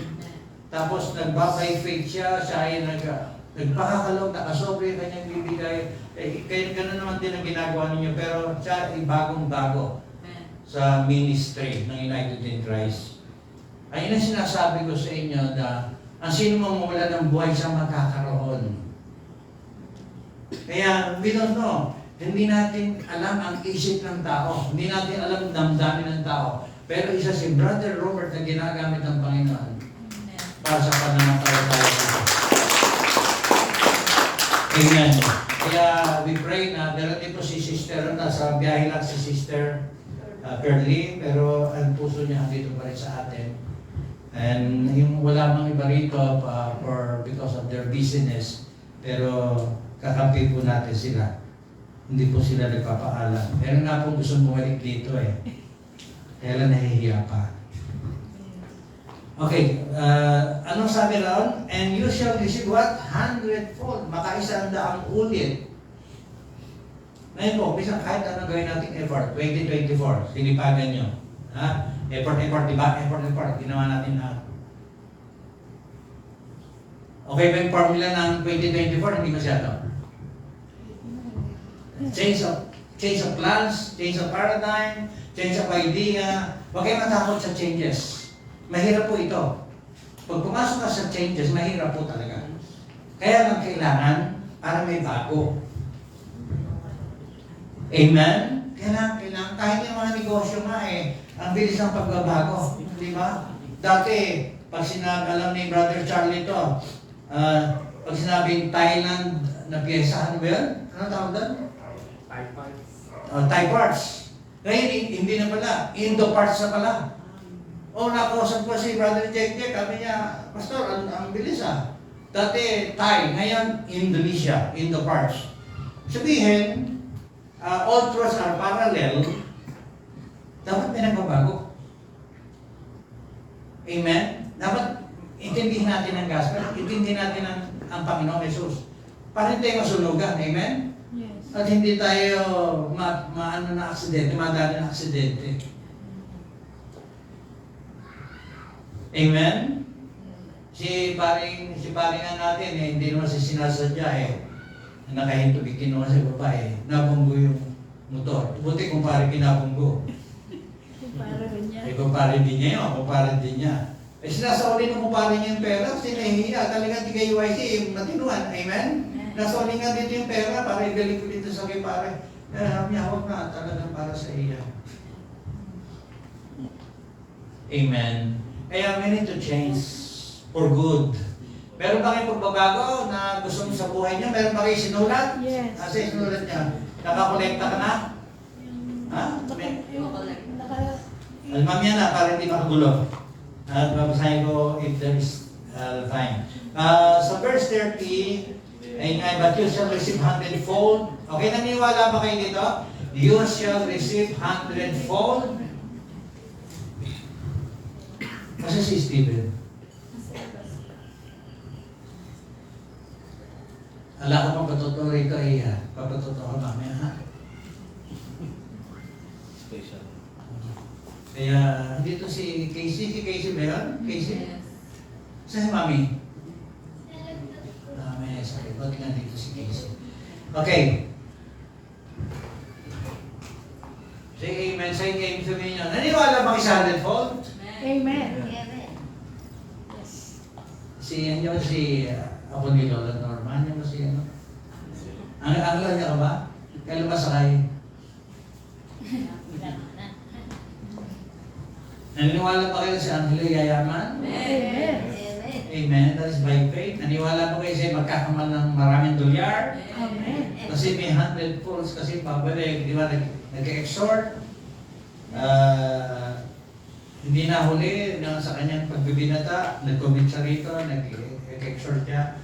Tapos nagbabay faith siya ay nagpakakalog, nakasobre yung kanyang bibigay. Kaya gano'n naman din ang ginagawa ninyo, pero siya ay bagong-bago sa ministry ng United in Christ. Ayun ang sinasabi ko sa inyo na ang sino mamawala ng buhay siya magkakaroon. Kaya, we don't know. Hindi natin alam ang isip ng tao. Hindi natin alam ang damdamin ng tao. Pero isa si Brother Robert na ginagamit ng Panginoon para sa pananampalataya dito. Amen. Kaya we pray na darating po si Sister, nasa biyahe lang si Sister Perly, pero ang puso niya andito pa rin sa atin. And yung wala mang iba rito because of their business, pero kakampi po natin sila. Hindi po sila nagpapaalam. Pero nga po gusto bumalik dito eh. Kaya lang nahihiya pa. Okay, anong sabi raon? And you shall receive what? 100-fold. Maka-100 ulit. Ngayon po, bisang kahit anong gawin natin effort, 2024, sinipagan nyo. Ha? Effort, diba? Effort. Ginawa natin lahat. Okay ba yung formula ng 2024? Hindi masyado. Change of plans, change of paradigm, change of idea. Huwag kayo matakot sa changes. Mahirap po ito. Pag pumasok ka sa changes, mahirap po talaga. Kaya lang kailangan para may bago. Amen? Kailangan. Kahit yung mga negosyo nga ang bilis ng pagbabago. Di ba? Dati, pag sinabi, alam ni Brother Charlie ito, pag sinabing Thailand na pyesa, ano ba yun? Ano tawag doon? Thai parts. Ngayon, hindi na pala. Indo parts na pala. Nakausap ko si Brother Jack, kami niya, Pastor, ang bilis Dati, Thai. Ngayon, Indonesia. Indo parts. Sabihin, all truths are parallel. Dapat may nagbabago. Amen? Dapat intindihin natin ang gospel, intindihin natin ang Panginoong Jesus. Para hindi tayo masunugan. Amen? Yes. At hindi tayo na aksidente, madali na aksidente. Amen? Si paring nga natin, hindi naman siya sinasadya nakahinto, kinuha sa babae, nabunggo yung motor. Buti kung parang pinabunggo. Kumpare din niya yun, kumpare din niya. Sinasauli ng kumpare niya yung pera, kasi nahihiya. Talaga di kayo YC, matinuan. Amen? Nasauli nga dito yung pera, para igaling ko dito sa kumpare. Miyawag na, talagang para sa iya. Amen? Kaya we need to change for good. Meron ba kayong pagbabago na gusto mo sa buhay niyo? Meron ba kayo sinulat? Yes. Kasi sinulat niya. Nakakolekta ka na? Ha? Mamaya na, para hindi makagulo. At babasahin ko if there is time. Sa verse 30, but you shall receive 100-fold. Okay, naniwala ba kayo dito? You shall receive 100-fold. Kasi si Stephen. Ala ko papatuto rito ay papatuto ko mamaya ha. Special. Kaya dito si Casey ba yun? Casey? Saan si Mami? May sakit. Ba't nga dito si Casey? Okay. Say amen. Say amen to me nyo. Naniwala ba kayo sa 100-fold? Amen. Si ako ni Lola Norman, yung si ano? Ang niya ka ba? Kailan ba sakay? Naniniwala ba kayo si Angelo yayaman? Amen. Amen. That is by faith. Naniniwala ba kayo siya magkakaman ng maraming dolyar? Amen. Kasi may 100 folds kasi pabalik, di ba, nag-exhort. Hindi nahuli sa kanyang pagbibinata, nag-commit siya rito, nag-exhort siya.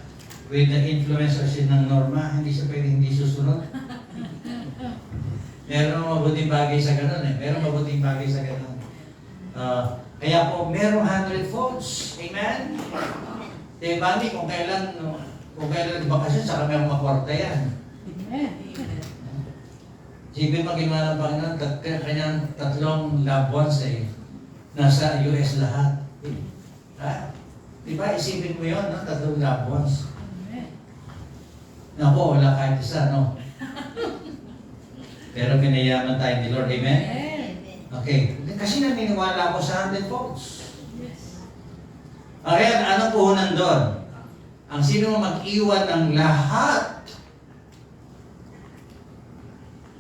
With the influence kasi ng norma, hindi siya pwede hindi susunod. Meron mabuting bagay sa ganun eh. Meron mabuting bagay sa ganun. Kaya po, merong 100 folds. Amen? Diba, kung kailan bakasyon, saka merong makwarta yan. Amen. Sipin mo ginawa ng Panginoon, kanyang 3 loved ones eh, nasa US lahat. Ha? Diba, isipin mo yun, no? 3 loved ones. Naku, wala kahit isa, no? Pero pinayaman tayo ni Lord, amen? Okay, kasi naniniwala ako sa 100 folds. Okay, anong puhunan doon? Ang sino mag-iwan ng lahat.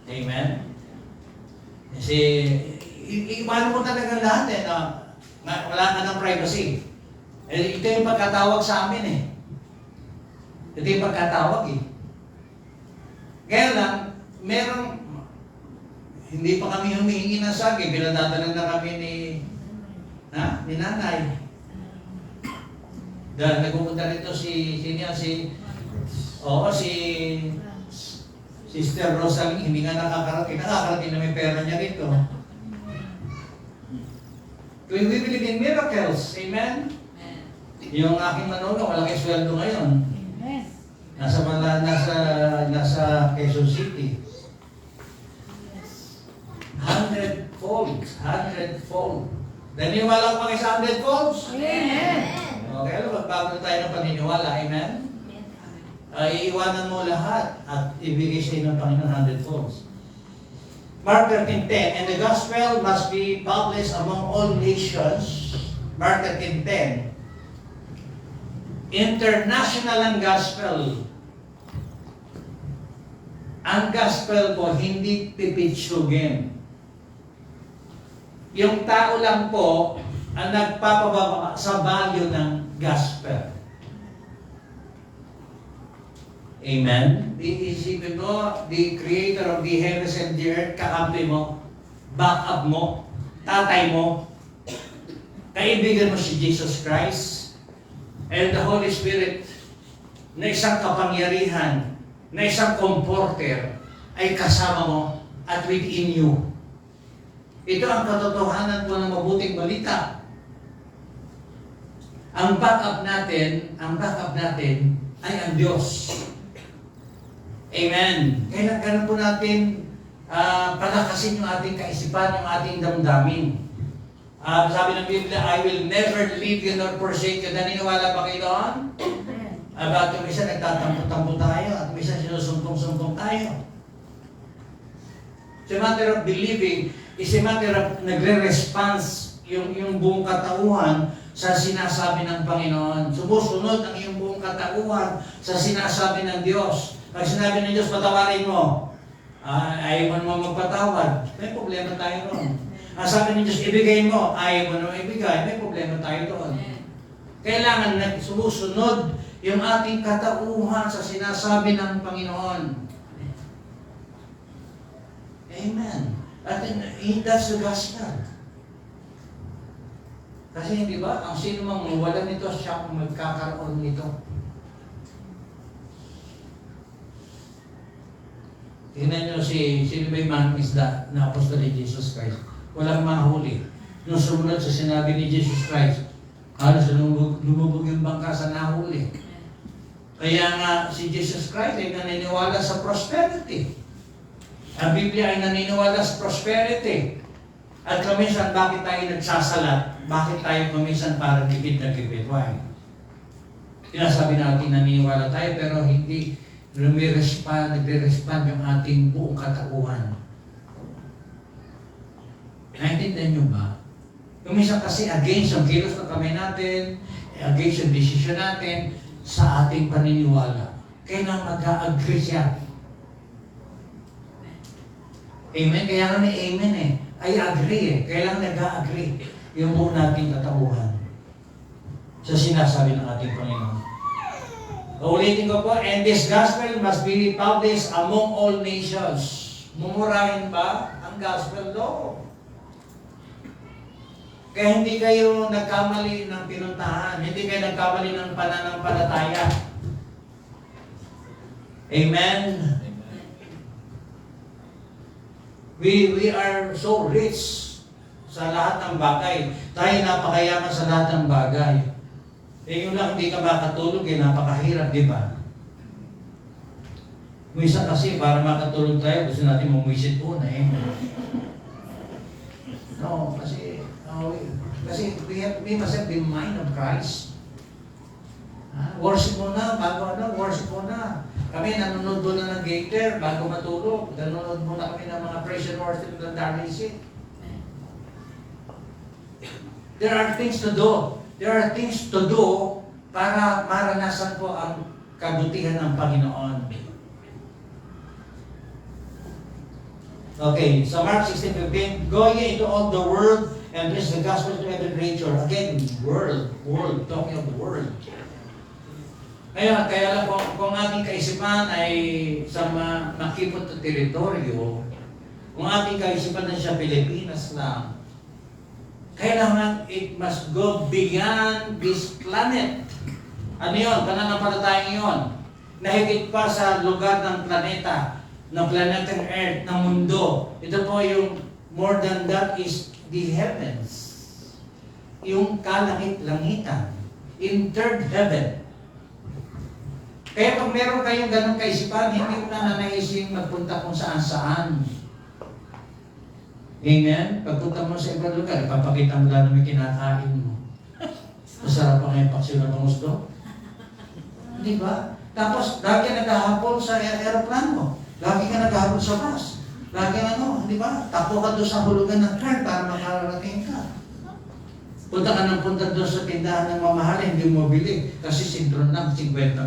Amen? Kasi, iwan mo talaga lahat eh, na wala ka ng privacy. Ito yung pagkatawag sa amin eh. Ito yung pagkatawag eh. Kaya lang, hindi pa kami humihingi ng saging, pinadadalan na kami ni nanay. Dahil nagpupunta rito si Sister Rosalie, hindi nga nakakarating na may pera niya rito. We believe in miracles, amen? Yung aking manugang, walang sweldo ngayon. Nasa Quezon City. 100-fold. 100-fold. Naniniwala ko pa kayo sa 100 folds? Amen. Okay, magbago na tayo ng paniniwala. Amen? Iiwanan mo lahat at ibigay sa inyo ng Panginoon 100 folds. Mark 13:10, and the gospel must be published among all nations. Mark 13:10. International ang gospel. Ang gospel po, hindi pipitsugin. Yung tao lang po ang nagpapababa sa value ng gospel. Amen? Iisipin mo, the creator of the heavens and the earth, kakampi mo, back up mo, tatay mo, kaibigan mo si Jesus Christ, and the Holy Spirit, na isang kapangyarihan, na isang comforter, ay kasama mo at within you. Ito ang katotohanan po ng mabuting balita. Ang backup natin ay ang Diyos. Amen. Kailangan po natin palakasin yung ating kaisipan, yung ating damdamin. Sabi ng Biblia, I will never leave you nor forsake you. Naniniwala ba kayo doon? About yung isa nagtatampo-tampo tayo at yung isa sinusumpong-sumpong tayo. It's a matter of believing. It's a matter of nagre-response yung buong katauhan sa sinasabi ng Panginoon. Sumusunod ang iyong buong katauhan sa sinasabi ng Diyos. Pag sinabi ng Diyos, patawarin mo, ayaw mo magpatawad, may problema tayo doon. Sabi ng Diyos, ibigay mo, ayaw mo ibigay, may problema tayo doon. Kailangan na sumusunod yung ating katauhan sa sinasabi ng Panginoon. Amen. At that's the gospel. Kasi hindi ba, ang sino mang wala nito, siya kung magkakaroon nito. Tingnan nyo sino ba yung manong isda na apostol ni Jesus Christ. Walang mahuli. Nung sumunod sa sinabi ni Jesus Christ, halos lumubog yung bangka sa nahuli. Kaya nga si Jesus Christ ay naniniwala sa prosperity. Ang Biblia ay naniniwala sa prosperity. At kuminsan, bakit tayo nagsasalat? Bakit tayo kuminsan parang gipit na gipit? Why? Sinasabi natin naniniwala tayo pero hindi nagre-respond yung ating buong katauhan. Naintindihan nyo ba? Kuminsan kasi against ang kilos ng kamay natin, against yung desisyon natin sa ating paniniwala. Kailangan mag-a-agree siya. Amen? Kaya nga may amen eh. I agree eh. Kailangan nag-a-agree yung buong nating katauhan sa sinasabi ng ating Panginoon. Ulitin ko po, and this gospel must be published among all nations. Mumurahin ba ang gospel law? Kaya hindi kayo nagkamali ng pinuntahan, hindi kayo nagkamali ng pananampalataya. Amen? We are so rich sa lahat ng bagay. Tayo napakayaman sa lahat ng bagay. Yun lang, hindi ka makatulog, napakahirap, di ba? Minsan kasi, para makatulog tayo, gusto natin mumwisit una eh. No, kasi we must have the mind of Christ. Worship muna, worship muna. Kami nanonood muna ng gator bago matulog. Nanonood muna kami ng mga praise and worship ng Darlisi. There are things to do. There are things to do para maranasan po ang kabutihan ng Panginoon. Okay, so Mark 16:15, go ye into all the world and preach the gospel to every creature. Again, world, talking of the world. Kaya lang kung ating kaisipan ay sa makipot na teritoryo, kung ating kaisipan na siya Pilipinas lang, kailangan it must go beyond this planet. Ano yun? Pananampalatayang yun. Nahigit pa sa lugar ng planeta, ng planetang Earth, ng mundo. Ito po yung more than that is the heavens. Yung kalangit-langitan. In third heaven. Kaya pag meron kayong ganong kaisipan, hindi mo na nanaising magpunta kung saan-saan. Amen? Pagpunta mo sa ibang lugar, ipapakita mo lang may kinakain mo. Masarap pa ngayon paksiw na pangusdo. Di ba? Tapos, lagi ka naghahabol sa aeroplano. Lagi ka naghahabol sa bus. Lagi di ba? Tapo ka doon sa hulugan ng car para makarating ka. Punta ka ng punta doon sa tindahan ng mamahal, hindi mo bili. Kasi sintron lang, 50,000.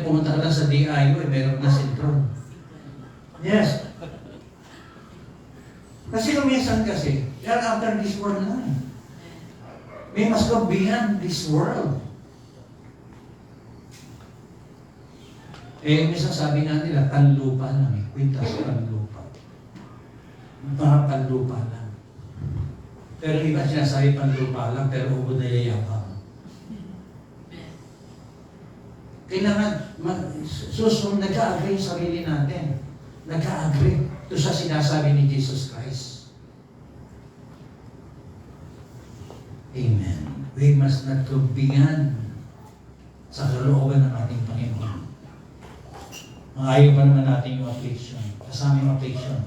Pumunta ka lang sa DIY, meron na sintron. Yes. Kasi kumisan kasi, they are after this world na. We must go beyond this world. Minsan sabi nga nila, panlupa lang eh. Kwintas panlupa. Mga panlupa lang. Pero iba sinasabi panlupa lang, pero ubod na yayabang. Kailangan, nag-a-agree yung sarili natin. Nag-a-agree. Ito sa sinasabi ni Jesus Christ. Amen. We must not go beyond sa kalooban ng ating Panginoon. Ayaw pa naman natin yung affliction. Kasama yung affliction.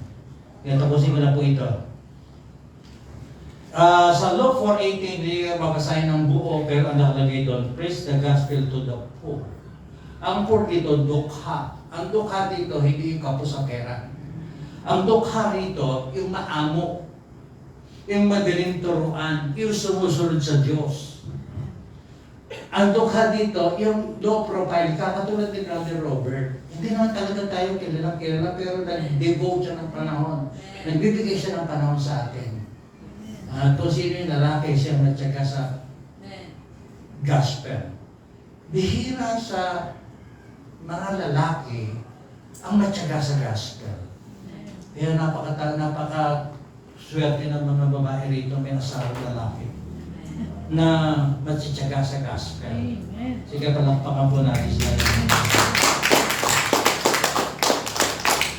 Kaya tapusin ko na po ito. Sa Luke 4:18, hindi ka mabasahin ng buo, pero ang nakalagay doon, preach the gospel to the poor. Ang poor dito, dukha. Ang dukha dito, hindi yung kapusakeran. Ang dukha rito, yung maamo, yung madaling turuan, yung sumusunod sa Diyos. Ang dukha dito, yung low profile, katulad ni Brother Robert. Hindi naman talaga tayo kilala, pero nag-devote siya ng panahon. Nagbibigay siya ng panahon sa atin. Kung sino yung lalaki, siya matyaga sa gospel. Bihira sa mga lalaki ang matyaga sa gospel. Kaya napaka-swerte ng mga babae rito, may asawang lalaki na matsitsaga sa gospel. Amen. Sige, palakpakan po natin sila.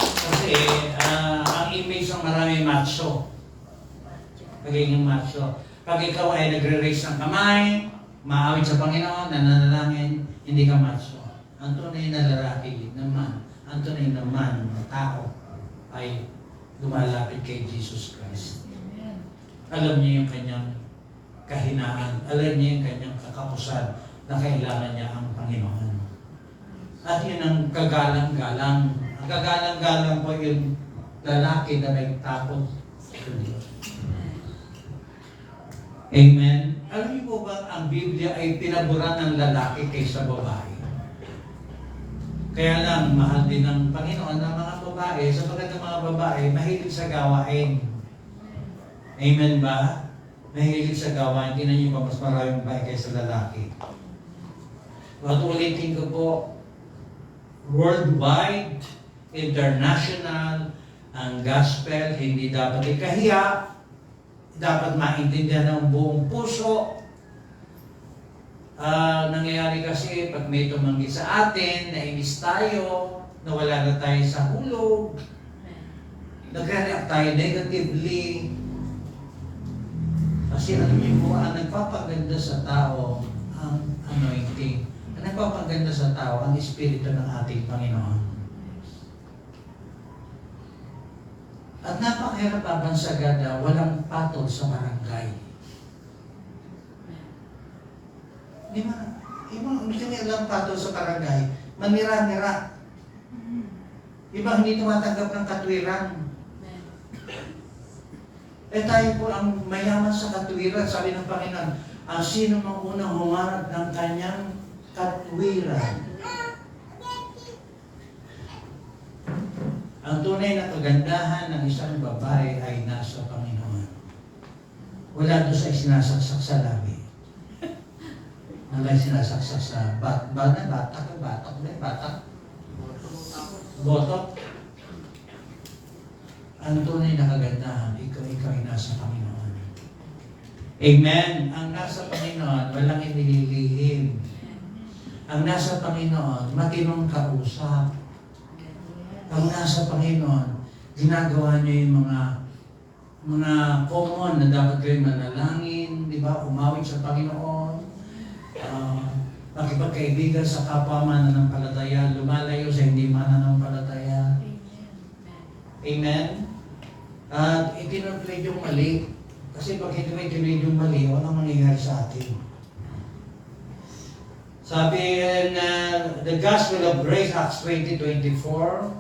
Kasi ang image ng marami macho. Pagiging macho. Pag ikaw ay nagre-raise ng kamay, maawit sa Panginoon, nananalangin, hindi ka macho. Ang tunay na lalaki naman, ang tunay naman na tao ay lumalapit kay Jesus Christ. Amen. Alam niya yung kanyang kahinaan, alam niya yung kanyang kakapusan na kailangan niya ang Panginoon. At yun ang kagalang-galang. Ang kagalang-galang po yung lalaki na may takot sa Diyos. Amen. Alam niyo po ba ang Biblia ay pinaburan ng lalaki kaysa babae? Kaya lang, mahal din ng Panginoon ng mga babae, sapagkat ang mga babae mahilig sa gawain. Amen ba? Mahilig sa gawain. Tingnan niyo pa, mas maraming babae kaysa lalaki. At ulitin ko po, worldwide, international, ang gospel hindi dapat ikahiya, dapat maintindihan ng buong puso. Nangyayari kasi pag may tumanggi sa atin, nainis tayo, nawala na tayo sa hulog, nagre-react tayo negatively. Kasi alam niyo po, ang nagpapaganda sa tao, ang anointing. Ang nagpapaganda sa tao, ang Espiritu ng ating Panginoon. At napakahirap abansagad na walang patol sa barangay. Di ba? Yung mga walang patol sa barangay, manira-nira. Iba hindi tumatanggap ng katwiran. Eh tayo po ang mayaman sa katwiran. Sabi ng Panginoon, ang sino mang unang humarap ng kanyang katwiran. Ang tunay na kagandahan ng isang babae ay nasa Panginoon. Wala doon sa sinasaksak sa labi. Wala sinasaksak sa batak. Botok. Ang tunay na kagandahan, ikaw ay nasa Panginoon. Amen. Ang nasa Panginoon, walang inililihim. Ang nasa Panginoon, matinong kausap. Ang nasa Panginoon, ginagawa niyo yung mga common na dapat kayo manalangin, di ba? Umawit sa Panginoon, makipagkaibigan sa kapwa mananampalataya, lumalayo sa hindi mananampalataya. Amen? At itinutulid yung mali. Kasi pag itinutulid yung mali, walang mangyayari sa atin. Sabi na the Gospel of Grace, Acts 20:24,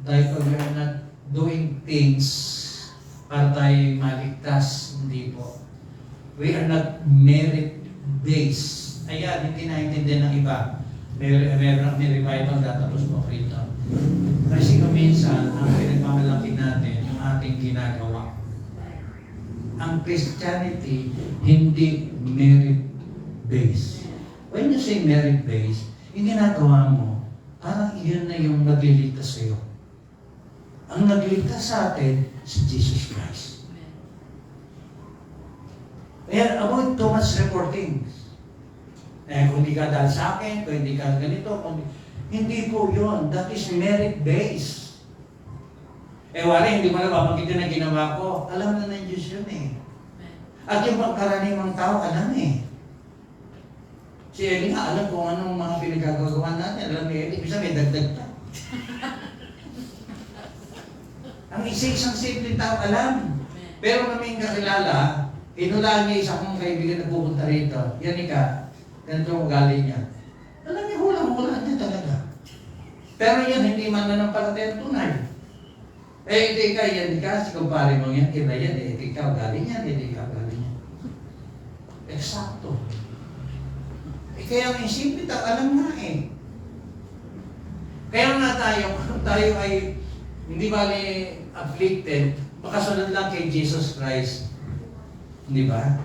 dahil pag we are not doing things para tayo maligtas, hindi po. We are not merit-based. Ayan, hindi naintindihan ng iba. Meron may revival datapos po rito. Kasi kung minsan, ang pinagmamalaki natin, yung ating ginagawa. Ang Christianity, hindi merit-based. When you say merit-based, yung ginagawa mo, parang iyon na yung nagliligtas sa'yo. Ang nagliligtas sa atin, si Jesus Christ. Kaya avoid too much reporting. Kung hindi ka dahil sa akin, kung hindi ka ganito, hindi po yun. That is merit-based. Wala, hindi mo na babanggitin na ginawa ko. Alam na ng Diyos yun eh. At yung pagkaraniwang tao, alam eh. Si Eli nga, alam kung anong mga pinagagagawa natin. Alam ni Eli, bisa may dagdag pa. Ang isang simpleng tao alam. Pero kaming kakilala, inulaan niya isa kong kaibigan na pupunta rito. Yan ika, ganito ang ugali niya. Alam niya, hulang-hula niya talaga. Pero yan, hindi man na ng palataya tunay. Hindi ka, yan ka, si kumpare mo yan, iba yan, hindi ka ugali niya, hindi ka ugali niya. Eksakto. Kaya ang simple tao, alam nga eh. Kaya nga tayo ay hindi bali afflicted, makasunod lang kay Jesus Christ. Hindi ba?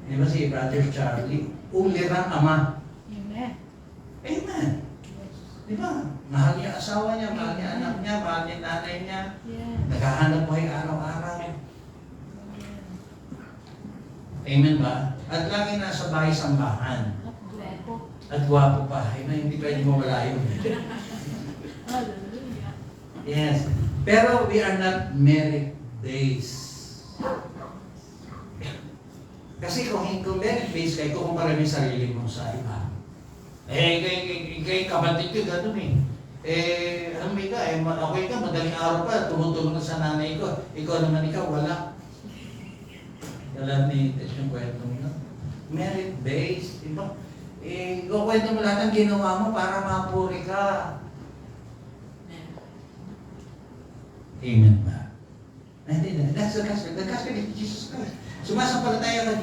Di ba si Brother Charlie? Ulirang ama. Amen. Amen. Di ba? Mahal niya asawa niya, mahal niya anak niya, mahal niya nanay niya. Yeah. Naghahanap buhay araw-araw. Amen ba? At lagi nasa bahay sambahan. At gwapo pa. Hindi pwede mawala yun. Hallelujah. Yes. Pero we are not merit-based. Kasi kung merit-based ka, ikukumpara mo yung sarili mo sa iba. Kay kapatid ko, gano'n eh. Alam mo okay ka, madaling araw pa, tumutulong ka sa nanay ko. Ikaw naman wala. Alam ni Tess yung kwento mo. Merit-based, di ba? Kwento mo lahat ang ginawa mo para mapuri ka. Amen ba? That's the gospel. The gospel is Jesus Christ. Sumasampalataya ka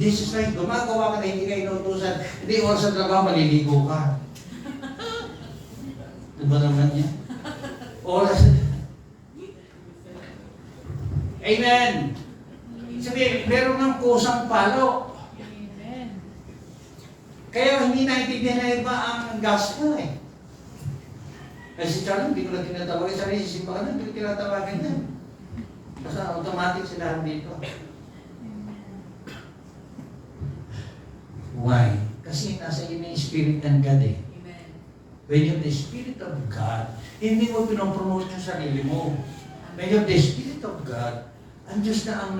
Jesus Christ. Gumagawa ka na hindi ka inuutusan. Hindi oras sa trabaho, maliligo ka. Diba naman yan? Oras. Amen. Sabi, meron ng kusang palo. Amen. Kaya hindi naintindihan na iba ang gospel eh. Kasi si Charlie, hindi ko na tinatawagan. Sabi, si Simba ka na, hindi ko tinatawagan yan. Kasi automatic sila dito. Why? Kasi nasa iyo na yung Spirit ng God eh. Amen. When you have the Spirit of God, hindi mo pinopromote yung sarili mo. When you have the Spirit of God, ang Diyos na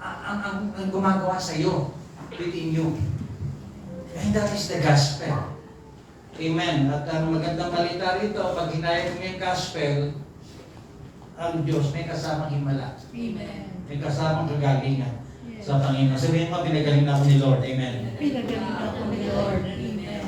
ang gumagawa sa iyo, within you. And that is the gospel. Amen. At ang magandang balita rito, pag hinayag mo yung gospel, ang Diyos may kasamang himala. Amen. May kasamang kagalingan sa Panginoon. Sabihin mo, pinagaling ako ni Lord. Amen. Pinagaling ako ni Lord. Amen.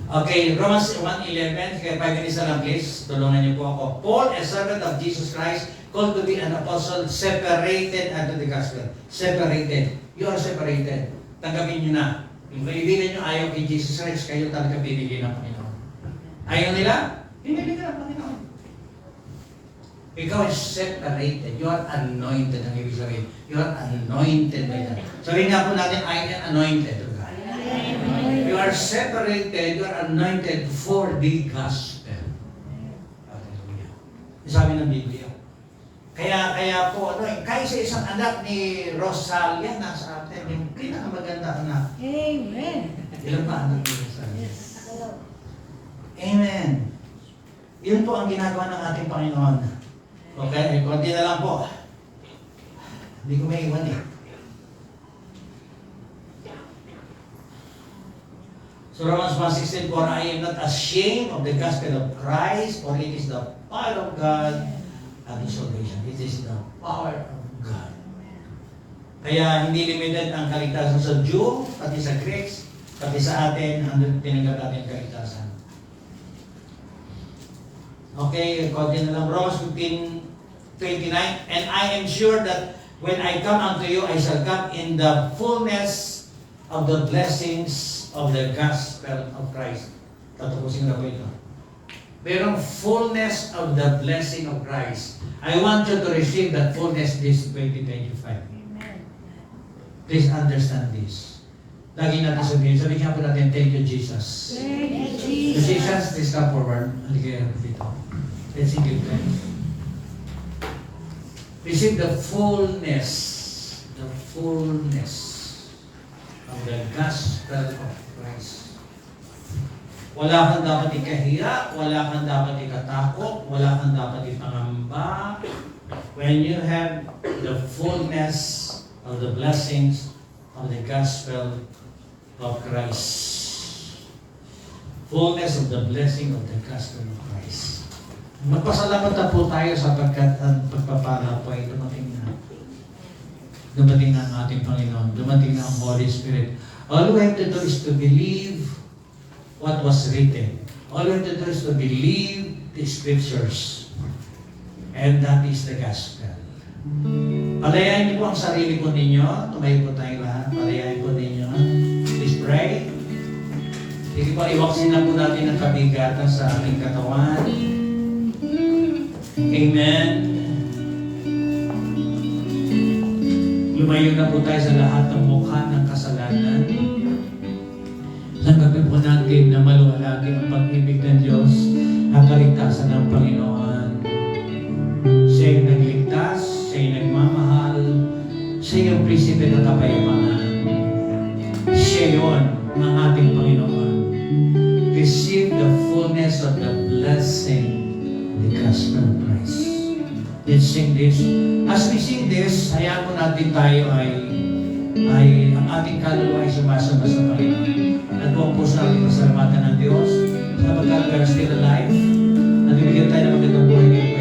Okay, Romans 1:11. Kaya pag-inisa lang please, tulungan niyo po ako. Paul, a servant of Jesus Christ, called to be an apostle, separated unto the gospel. Separated. You are separated. Tanggapin niyo na. Yung kaibigan niyo ayaw kay Jesus Christ, kayo talaga binigyan ng Panginoon. Ayaw nila? Binigyan ng Panginoon. Ikaw is separated. You are anointed. Ang ibig sabihin, you are anointed by God. Sabihin nga po natin, I am anointed of God. You are separated, you are anointed for the gospel. Hallelujah. Sabi ng Biblia. Kaya po, kahit sa isang anak ni Rosalia, nasa atin, yung pinakamaganda anak. Amen. Ilan pa anak ni Rosalia? Yes. Amen. Yun po ang ginagawa ng ating Panginoon. Okay, konti na lang po. Hindi ko may iwan eh. So Romans 1:16, for I am not ashamed of the gospel of Christ, for it is the power of God and His salvation. It is the power of God. Kaya hindi limited ang kaligtasan sa Jew, pati sa Greeks, pati sa atin, ang tinanggap natin kaligtasan. Okay, konti na lang. Romans 15:29, and I am sure that when I come unto you, I shall come in the fullness of the blessings of the gospel of Christ. Tatapusin na po ito. Merong fullness of the blessing of Christ. I want you to receive that fullness this 2025. Amen. Please understand this. Lagi natin sabihin nga po natin, thank you, Jesus. Thank you, Jesus. Jesus, please come forward. Halika dito. Let's sing it, friends. Receive the fullness of the gospel of Christ. Wala kang dapat ikahiya, wala kang dapat ikatakot, wala kang dapat ipangamba. When you have the fullness of the blessings of the gospel of Christ. Fullness of the blessing of the gospel of Christ. Magpasalamat na po tayo sapagkat ang pagpapala po ay dumating na. Dumating na ang ating Panginoon. Dumating na ang Holy Spirit. All we have to do is to believe what was written. All we have to do is to believe the Scriptures. And that is the gospel. Palayain niyo po ang sarili po ninyo. Tumayo po tayo lahat. Palayain po ninyo. Please pray. Sige po, iwaksin na po natin ang kabigatan sa ating katawan. Amen. Lumayo na po tayo sa lahat ng mukha ng kasalanan. Tanggapin po natin na maluwalhati ang pag-ibig ng Diyos at kaligtasan ng Panginoon. Siya yung nagligtas, siya yung nagmamahal, siya yung prinsipe ng kapayapaan. Siya yun ang ating Panginoon. Receive the fullness of the blessing, the gospel of Christ. Let's sing this. As we sing this, hayaan po natin tayo ay ating kaluluwa ay sumasamba sa Panginoon. At buong puso natin pasalamatan ng Diyos sapagkat we are still alive. Nabibigyan tayo ng magandang buhay ngayong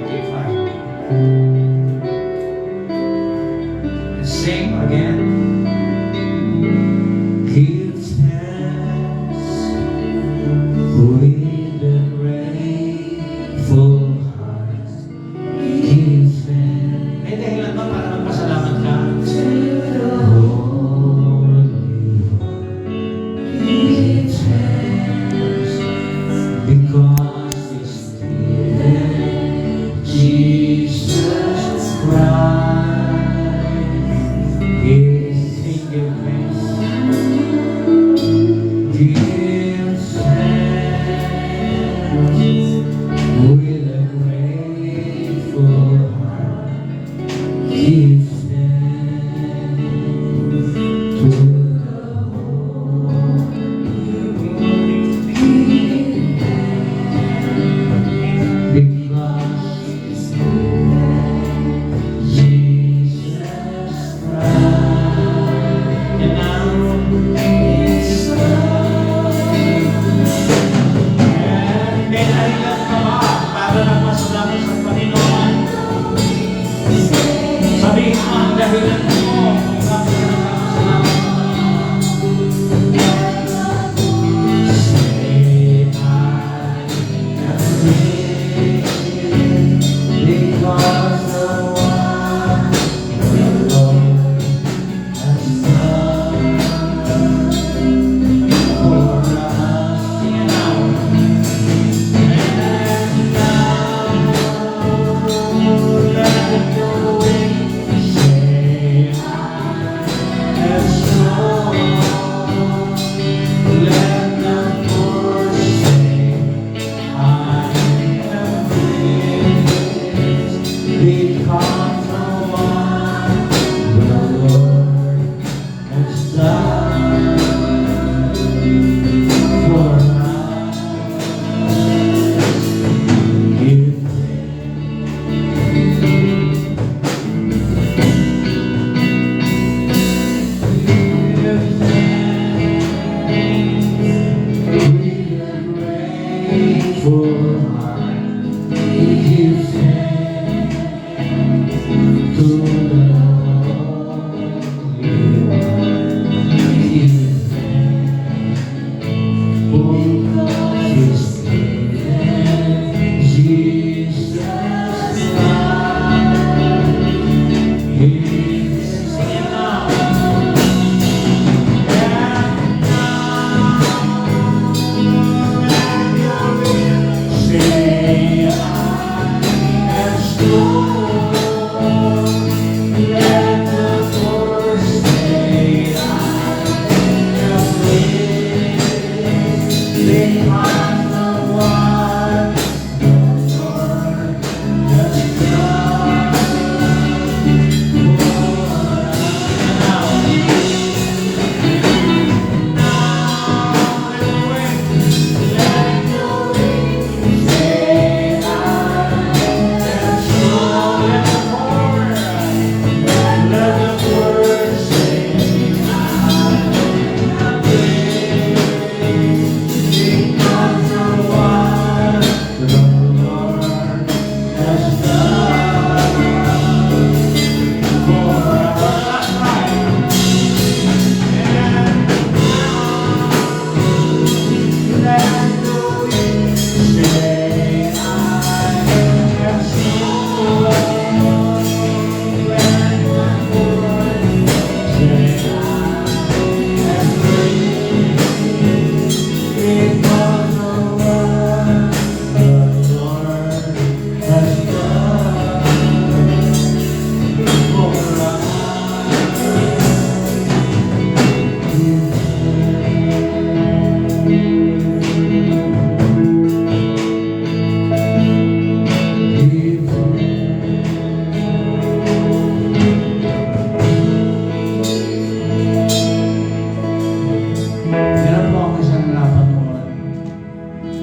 2025. Let's sing again. Give thanks with a grateful heart. Give thanks. May dahilan ba para magpasalamat ka? Give thanks because it's given Jesus Christ. Give thanks. Give thanks with a grateful heart. Give thanks to the because Jesus Christ. And now it's may dahilan ka ba para nagpasalamat sa Panginoon? Sabihin mo ang dahilan mo kung bakit ka nagpasalamat sa Panginoon. Say, I am free because of what the Lord has done for us. Sing it now.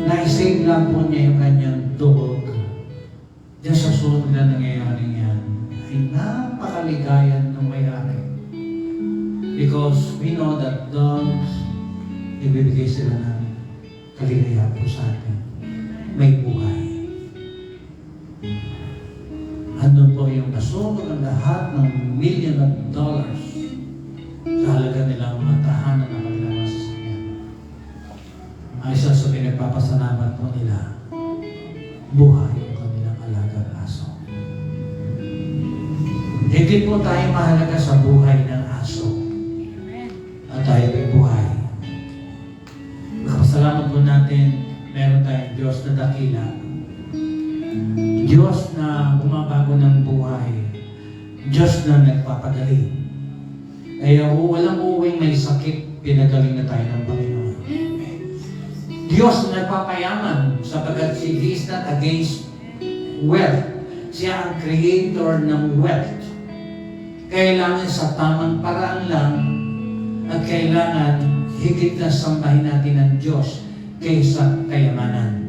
Naisave lang po niya yung kanyang dog. Diyan sa suot na nangyayaring yan ay napakaligayan ng may-ari. Because we know that dogs, ibibigay sila ng kaligayahan po sa atin. May buhay. Andun po yung nasunog ang lahat ng $1 million sa halaga nilang mga tahanan na kanilang masasakyan. Ang isa sa pinagpapasalamat po nila, buhay ang kanilang alagang aso. Hindi po tayo mahalaga sa buhay ng aso. At tayo ay buhay. Kapasalamat po natin, meron tayong Diyos na dakila. Diyos na bumabago ng buhay. Diyos na nagpapadali. Kaya walang uuwing may sakit, pinagaling na tayo ng Panginoon. Diyos na nagpapayaman sapagkat He is not against wealth. Siya ang creator ng wealth. Kailangan sa tamang paraan lang at kailangan higit na sambahin natin ang Diyos kaysa kayamanan.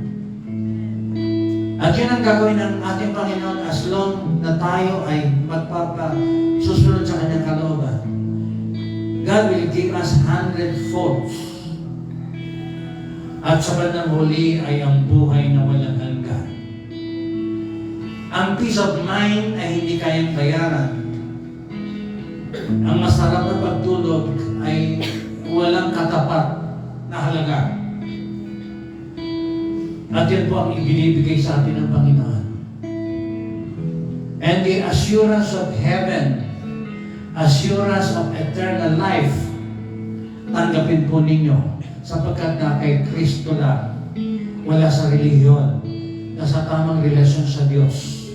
At yun ang gagawin ng ating Panginoon as long na tayo ay magpapasusunod sa Kanyang kalooban. God will give us 100-fold. At sa bandang huli ay ang buhay na walang hanggan. Ang peace of mind ay hindi kayang bayaran. Ang masarap na pagtulog ay walang katapat na halaga. At yan po ang ibinibigay sa atin ng Panginoon. And the assurance of heaven, assurance of eternal life, tanggapin po ninyo sapagkat na kay Kristo lang, wala sa relihiyon, nasa tamang relasyon sa Diyos,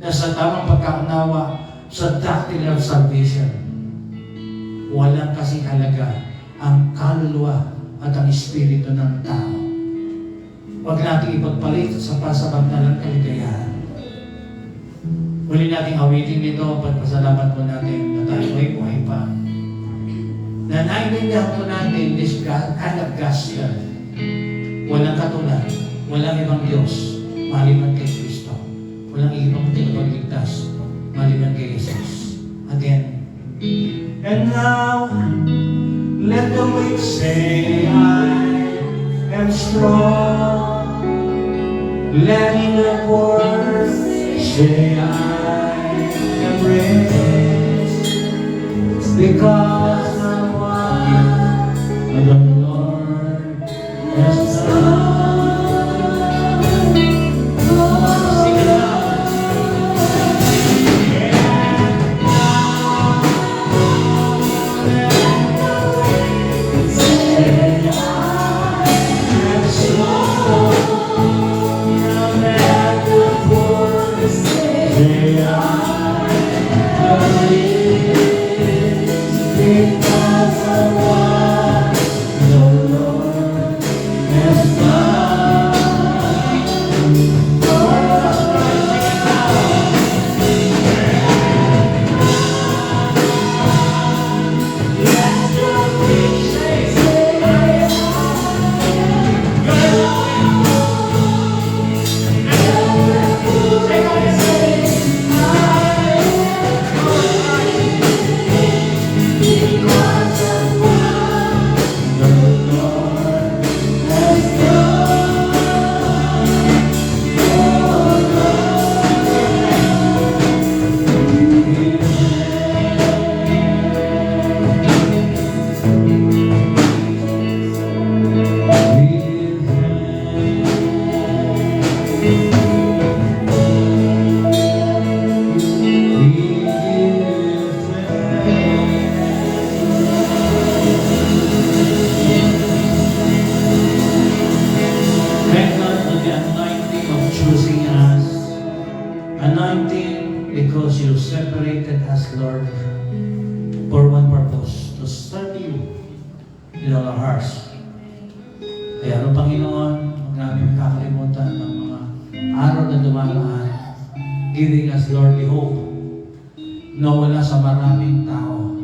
nasa tamang pagkaunawa sa doctrine of salvation. Walang kasing halaga ang kaluluwa at ang espiritu ng tao. Huwag natin ipagpalit sa pasamantalang kaligayahan. Huli nating awitin nito, pagpasalamat po natin na tayo ay buhay pa. Na naiintindihan po natin this kind of gospel. Walang katulad, walang ibang Diyos, maliban kay Kristo. Walang ibang tagapagligtas, maliban kay Jesus. Again. And now, let the weak say, I am strong. Let the poor say, I am rich. Because of what the Lord has done. Sing it out. Anointing because you separated us, Lord, for one purpose, to serve you with all our hearts. Kaya ano, Panginoon, huwag namin kakalimutan ng mga araw na dumalaan, giving us, Lord, the hope na wala sa maraming tao,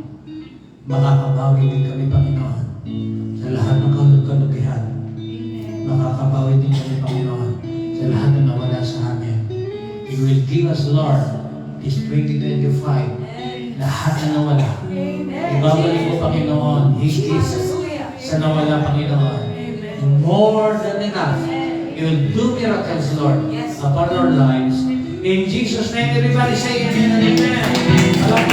makakabawi din kami, Panginoon, sa lahat ng kalugihan. Makakabawi din kami, Panginoon, sa lahat na nawala sa amin. You will give us, Lord, this 2025, lahat na nawala. Ibabalik mo, Panginoon, higit sa nawala, Panginoon. More than enough. You will do miracles, Lord, upon our lives. In Jesus' name, everybody say amen and amen.